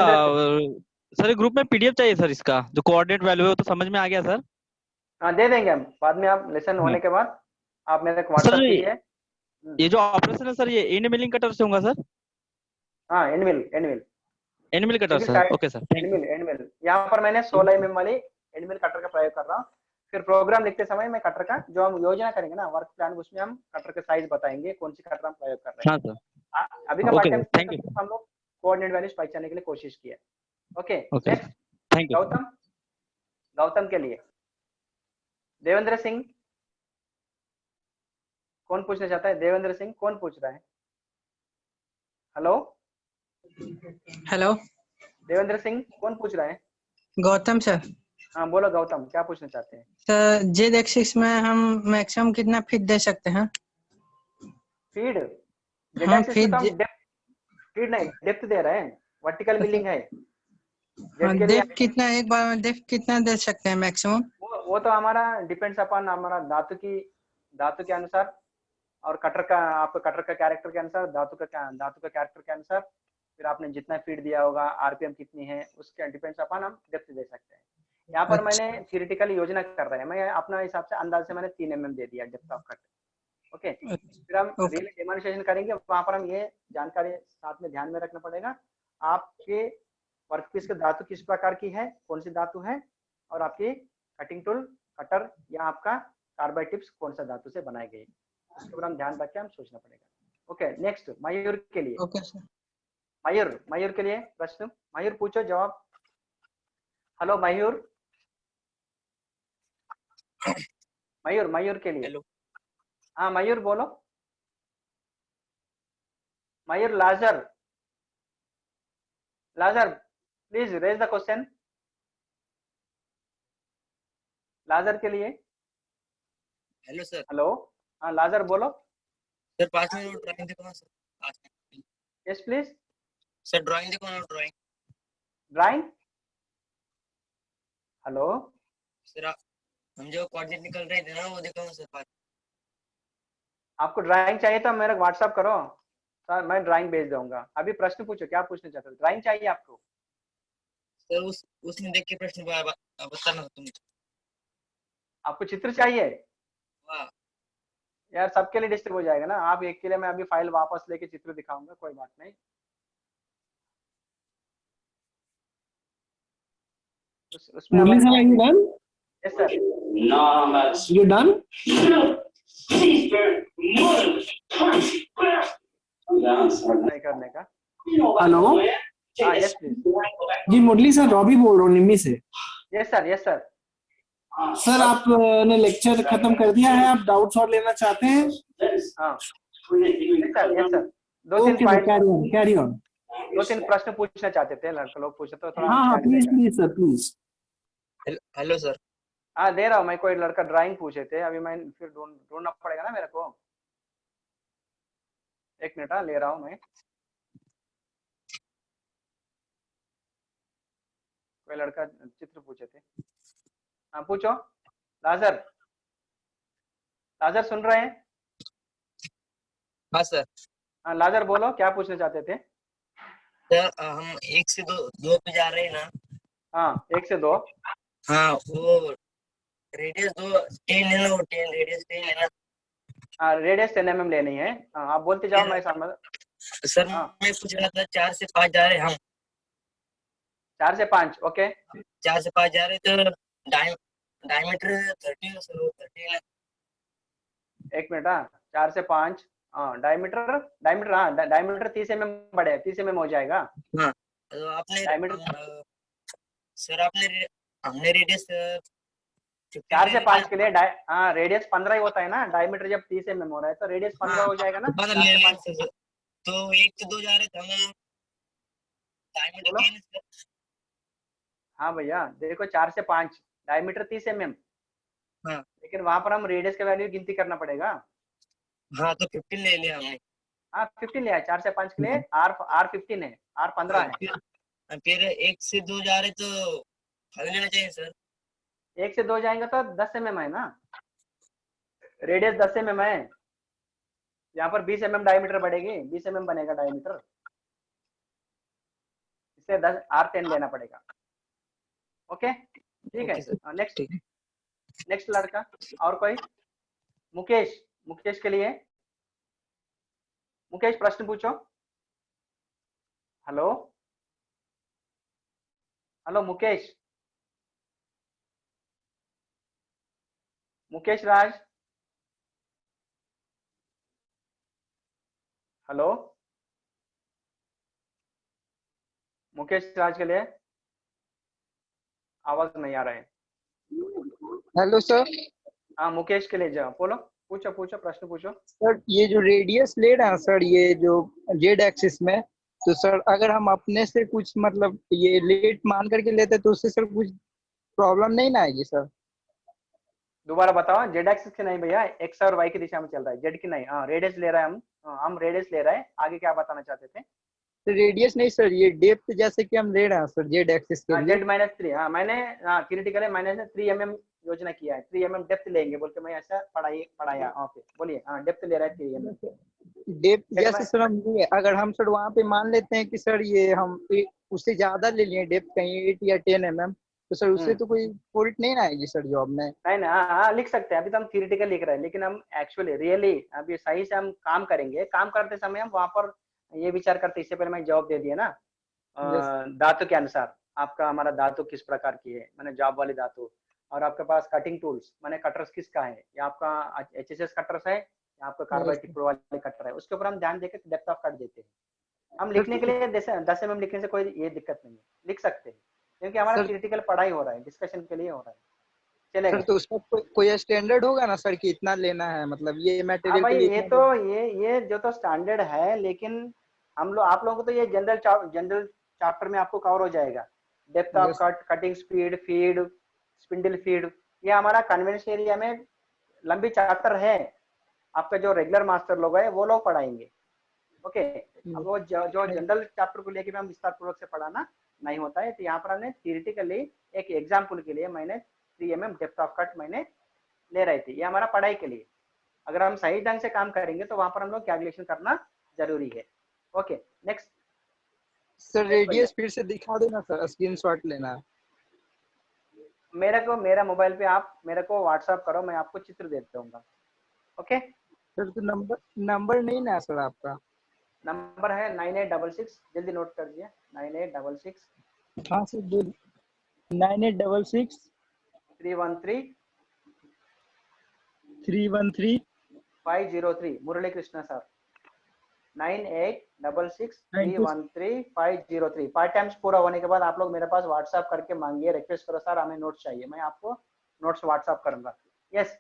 सर ग्रुप में पीडीएफ चाहिए सर, इसका जो कोऑर्डिनेट वैल्यू है वो तो समझ में आ गया सर। हाँ दे देंगे हम बाद में, आप लेसन होने के बाद आप मेरे को सर व्हाट्सएप कीजिए। ये जो ऑपरेशन है सर, ये एंड मिलिंग कटर से होगा सर? हाँ end mill cutter sir, okay sir, thank you. End mill यहाँ पर मैंने 16 mm वाली एंड मिल कटर का प्रयोग कर रहा हूँ। फिर प्रोग्राम लिखते समय मैं कटर का जो हम योजना करेंगे ना वर्क प्लान, उसमें हम कटर के साइज बताएंगे, कौन सी कटर हम प्रयोग कर रहे हैं। हाँ सर, अभी का ओके पाठ्यक्रम सर, थैंक यू। हम लोग कोऑर्डिनेट वैल्यूज पहचानने के लिए कोशिश किया। Okay, okay, next thank you. Gautam के लिए देवेंद्र सिंह, कौन पूछना चाहता है? देवेंद्र सिंह कौन पूछ रहा है? हेलो हेलो, देवेंद्र सिंह कौन पूछ रहा है? गौतम सर। हाँ बोलो गौतम, क्या पूछना चाहते हैं? सर जेड एक्सिस में हम मैक्सिमम कितना फीट दे सकते हैं? फीड जेड हाँ, एक्सिस में तो हम फीड नहीं डेप्थ दे रहे हैं, वर्टिकल मिलिंग है। हाँ, डेप्थ कितना, एक बार में डेप्थ कितना दे सकते हैं मैक्सिमम? वो तो हमारा डिपेंड्स अपॉन हमारा धातु के अनुसार और कटर का, आपका कटर का कैरेक्टर के अनुसार, धातु का कैरेक्टर के अनुसार, फिर आपने जितना फीड दिया होगा, आरपीएम कितनी है, उसके डिपेंड्स अपॉन हम डेप्थ दे सकते हैं। यहाँ पर मैंने थियोरेटिकली योजना कर रहे हैं, मैं अपना हिसाब से अंदाज से मैंने 3 mm दे दिया डेप्थ ऑफ कट। ओके, फिर हम रियल डेमोन्स्ट्रेशन करेंगे, वहां पर हम ये जानकारी साथ में ध्यान में रखना पड़ेगा, आपके वर्कपीस की धातु किस प्रकार की है, कौन सी धातु है, और आपकी कटिंग टूल, कटर या आपका कार्बाइड टिप्स कौन सा धातु से बनाई गई, उसके ऊपर हम ध्यान रख के हम सोचना पड़ेगा। ओके, नेक्स्ट मयूर के लिए। Okay sir. मयूर के लिए प्रश्न, मयूर पूछो, जवाब। हेलो मयूर, मयूर के लिए। हेलो। हाँ मयूर बोलो। मयूर, लाजर प्लीज रेज द क्वेश्चन। लाजर के लिए। Hello sir. हेलो, हाँ लाजर बोलो। सर 5 मिनट ड्राइंग दिखाओ sir. Yes please. Sir drawing दिखाओ ना, ड्राइंग। हेलो सर, हम जो कोऑर्डिनेट निकल रहे थे ना वो दिखाओ सर। आपको ड्राइंग चाहिए तो मेरे को व्हाट्सअप करो सर, मैं ड्राइंग भेज दूंगा। अभी प्रश्न पूछो, क्या पूछना चाहते हो? ड्राइंग चाहिए आपको? सर उसमें देख के प्रश्न बताना तुम। आपको चित्र चाहिए? हाँ। यार सबके लिए डिस्टर्ब हो जाएगा ना, आप एक के लिए, मैं अभी फाइल वापस लेके चित्र दिखाऊंगा, कोई बात नहीं। उसमें Murli sir, are you done? Yes sir. You done? नहीं करने का। हेलो। हाँ यस प्लीज। जी मुरली सर, रॉबी बोल रहा हूँ निम्मी से। Yes sir, yes sir. Sir आपने लेक्चर खत्म कर दिया है, आप डाउट्स और लेना चाहते हैं? हाँ यस सर। दो कैरी ऑन। 2-3 प्रश्न पूछना चाहते थे लड़के लोग, पूछे तो थोड़ा। हाँ please sir please. Hello sir. हाँ दे रहा हूँ मैं, कोई लड़का ड्राइंग पूछे थे, अभी मैं फिर ढूंढना पड़ेगा ना मेरे को। एक मिनट, हाँ ले रहा हूँ मैं। कोई लड़का चित्र पूछे थे। हाँ पूछो लाजर सुन रहे हैं? हाँ सर। हाँ लाजर बोलो, क्या पूछना चाहते थे? सर हम 1 से 2 पे जा रहे हैं ना। हाँ 1 से 2। हाँ वो रेडियस 10 है ना, वो 10 रेडियस 10 है ना। हाँ रेडियस 10 mm लेनी है। हाँ आप बोलते जाओ, मैं समझ। सर हाँ। मैं पूछ रहा था 4 से 5 जा रहे हैं हम। 4 से 5, ओके। 4 से 5 जा रहे तो डायमीटर 30 है सर, वो 30 है। एक मिनट, हाँ 4 से 5। हाँ डायमीटर हाँ डायमीटर 30 mm बड़े, 30 mm हो जाएगा। हाँ तो आपने डायमीटर सर हमने रेडियस 4 से 5 के लिए हाँ रेडियस 15 ही होता है ना, डायमीटर जब 30 mm हो रहा है तो रेडियस 15 हो जाएगा ना। 4 से 5 तो 1 से 2 जा रहे थे हम, डायमीटर 3 है। हाँ भैया देखो, 4 से 5 डायमीटर 30 mm। हाँ लेकिन वहां पर हम रेडियस के वैल्यू गिनती करना पड़ेगा। हाँ तो 15 ले लिया हमने। हाँ 15 लिया है 4 से 5 के लिए। R 15 है, R 15 है। फिर 1 से 2 जा रहे तो फल लेना चाहिए सर। 1 से 2 जाएंगे तो 10 mm है ना, रेडियस 10 mm है। यहाँ पर 20 mm डायमीटर बढ़ेगी, 20 mm बनेगा डायमीटर, इससे 10 R10 लेना पड़ेगा। ओके ठीक है। नेक्स्ट लड़का, और कोई? मुकेश के लिए। मुकेश प्रश्न पूछो। हेलो मुकेश राज। हेलो मुकेश राज के लिए आवाज नहीं आ रहा है। Hello sir. हाँ मुकेश के लिए जाओ, बोलो, पूछो प्रश्न पूछो। सर ये जो रेडियस ले रहे हैं सर, ये जो जेड एक्सिस में, तो सर अगर हम अपने से कुछ मतलब ये लेट मान करके लेते तो उससे सर कुछ प्रॉब्लम नहीं ना आएगी सर? दोबारा बताओ। जेड एक्सिस की नहीं भैया, एक्स और वाई की दिशा में चल रहा है, जेड की नहीं। हाँ रेडियस ले रहा है हम रेडियस ले रहे हैं। आगे क्या बताना चाहते थे? तो रेडियस नहीं सर, ये डेप्थ जैसे कि हम ले रहे हैं सर जेड एक्सिस के लिए। जेड -3। हाँ मैंने थियोरेटिकली -3 mm योजना किया है, 3 mm डेप्थ लेंगे बोल के मैं ऐसा पढ़ाया। ओके बोलिए, हाँ डेप्थ ले रहा है 3 mm। डेप लेकिन जैसे सर हम लिए, अगर हम सर वहाँ पे मान लेते हैं कि सर ये हम उससे ज्यादा ले लिए डेप्थ कहीं 8 या 10 mm, तो सर उससे तो कोई फॉल्ट नहीं ना आएगी सर जॉब में? नहीं ना, हाँ लिख सकते हैं। अभी तो हम थियोरेटिकल लिख रहे हैं, लेकिन हम एक्चुअली रियली अभी सही से हम काम करेंगे। काम करते समय हम वहाँ पर ये विचार करते, इससे पहले मैं जॉब दे दिया ना, धातु के अनुसार आपका हमारा धातु किस प्रकार की है, मैंने जॉब वाली धातु, और आपके पास कटिंग टूल्स मैंने कटर्स किसका है, या आपका HSS कटर्स है या आपका कार्बाइड टिप्पो वाली कटर है, उसके ऊपर हम ध्यान देकर डेप्थ ऑफ कट देते हैं। हम लिखने के लिए 10 mm लिखने से कोई ये दिक्कत नहीं है, लिख सकते हैं, क्योंकि हमारा थियोरेटिकल पढ़ाई हो रहा है, डिस्कशन के लिए हो रहा है, चलेगा। सर तो उसका कोई स्टैंडर्ड होगा ना सर कि इतना लेना है, मतलब ये हाँ मटेरियल भाई, के लिए ये इतना तो ये जो तो स्टैंडर्ड है, लेकिन हम लोग आप लोगों को तो ये जनरल चैप्टर में आपको कवर हो जाएगा। Depth of cut, cutting speed, feed, spindle feed, ये हमारा कन्वेंशन एरिया में लंबी चैप्टर है। आपका जो रेगुलर मास्टर लोग है वो लोग पढ़ाएंगे। ओके, अब वो जो जनरल चैप्टर को लेके हम विस्तार पूर्वक से पढ़ाना नहीं होता है, तो यहाँ पर हमने थियोरेटिकली एक एग्जाम्पल के लिए मैंने 3 mm डेप्थ ऑफ कट मैंने ले रही थी, ये हमारा पढ़ाई के लिए। अगर हम सही ढंग से काम करेंगे तो वहां पर हम लोग कैलकुलेशन करना जरूरी है। ओके नेक्स्ट सर रेडियस फिर से दिखा देना सर, स्क्रीनशॉट लेना है। मेरा मोबाइल पे आप मेरे को व्हाट्सएप करो, मैं आपको चित्र दे दूंगा। ओके सर तो नंबर नहीं ना सर आपका? नंबर है 9866, जल्दी नोट कर दिए, 9866। हाँ सर 9866 313 313 503, मुरली कृष्णा सर। 9866 313 503। पार्ट टाइम्स पूरा होने के बाद आप लोग मेरे पास व्हाट्सएप करके मांगिए, रिक्वेस्ट करो सर हमें नोट्स चाहिए, मैं आपको नोट्स व्हाट्सएप करूंगा। यस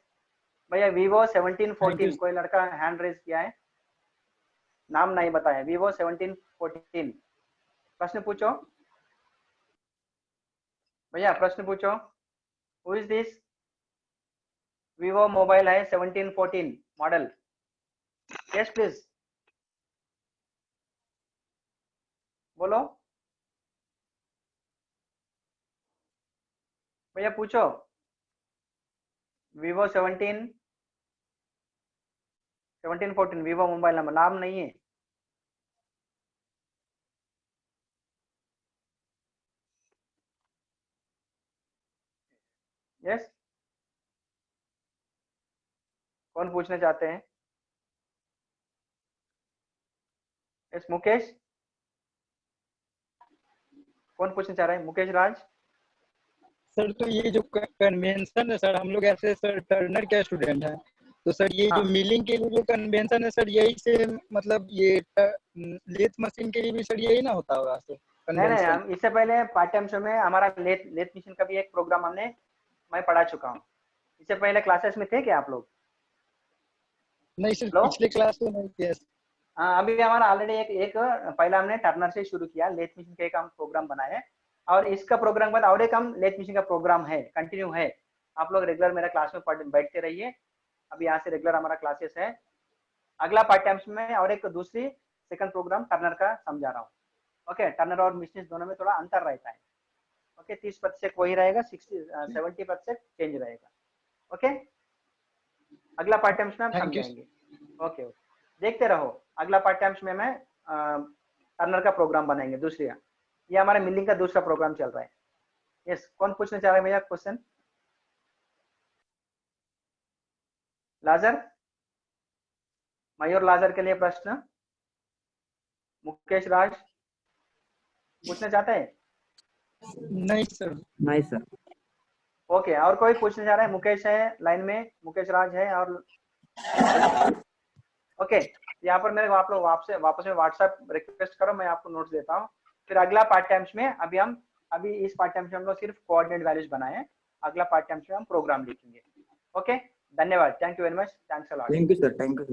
भैया, Vivo 1714, कोई लड़का हैंड रेज किया है, नाम नहीं बताया। Vivo 1714, प्रश्न पूछो भैया, प्रश्न पूछो। Who is this? Vivo mobile है 1714 मॉडल। यस प्लीज बोलो भैया, पूछो। Vivo 1714 Vivo मोबाइल नंबर, नाम नहीं है। यस कौन पूछना चाहते हैं? यस मुकेश, कौन पूछना चाह रहा है? मुकेश राज। सर तो ये जो कन्वेंशन है सर, हम लोग ऐसे सर टर्नर के स्टूडेंट हैं, तो सर ये जो मिलिंग के लिए जो कन्वेंशन है सर, यही से मतलब ये लेथ मशीन के लिए भी सर यही ना होता होगा सर? नहीं, हम इससे पहले पार्ट टाइम शो में हमारा लेथ मशीन का भी एक प्रोग्राम मैं पढ़ा चुका हूँ। इससे पहले क्लासेस में थे क्या आप लोग? नहीं सर, पिछले क्लास में नहीं किया। हाँ, अभी हमारा ऑलरेडी एक पहला हमने टर्नर से शुरू किया, लेथ मशीन का एक हम प्रोग्राम बनाया है, और इसका प्रोग्राम बाद और एक हम लेथ मशीन का प्रोग्राम है, कंटिन्यू है। आप लोग रेगुलर मेरा क्लास में बैठते रहिए। अभी यहाँ से रेगुलर हमारा क्लासेस है। अगला पार्ट टाइम में और एक दूसरी सेकंड प्रोग्राम टर्नर का समझा रहा हूँ। ओके, टर्नर और मशीन दोनों में थोड़ा अंतर रहता है। ओके, 30% वही रहेगा, 70% चेंज रहेगा। ओके, अगला पार्ट टाइम में हम समझाएंगे। ओके, देखते रहो। अगला पार्ट टाइम में मैं टर्नर का प्रोग्राम बनाएंगे दूसरी। ये हमारा मिलिंग का दूसरा प्रोग्राम चल रहा है। यस कौन पूछना चाह रहा है भैया क्वेश्चन? लाजर, मयूर लाजर के लिए प्रश्न। मुकेश राज पूछना चाहते हैं? नहीं सर। नहीं सर। ओके, और कोई पूछना चाह रहा है? मुकेश है लाइन में, मुकेश राज है, और ओके यहाँ पर मेरे आप लोग वापस में व्हाट्सएप रिक्वेस्ट करो, मैं आपको नोट्स देता हूँ। फिर अगला पार्ट टाइम्स में अभी इस पार्ट टाइम्स में हम लोग सिर्फ कोऑर्डिनेट वैल्यूज बनाए। अगला पार्ट टाइम्स में हम प्रोग्राम लिखेंगे। ओके, धन्यवाद, thank you very much, thanks a lot. Thank you sir, thank you.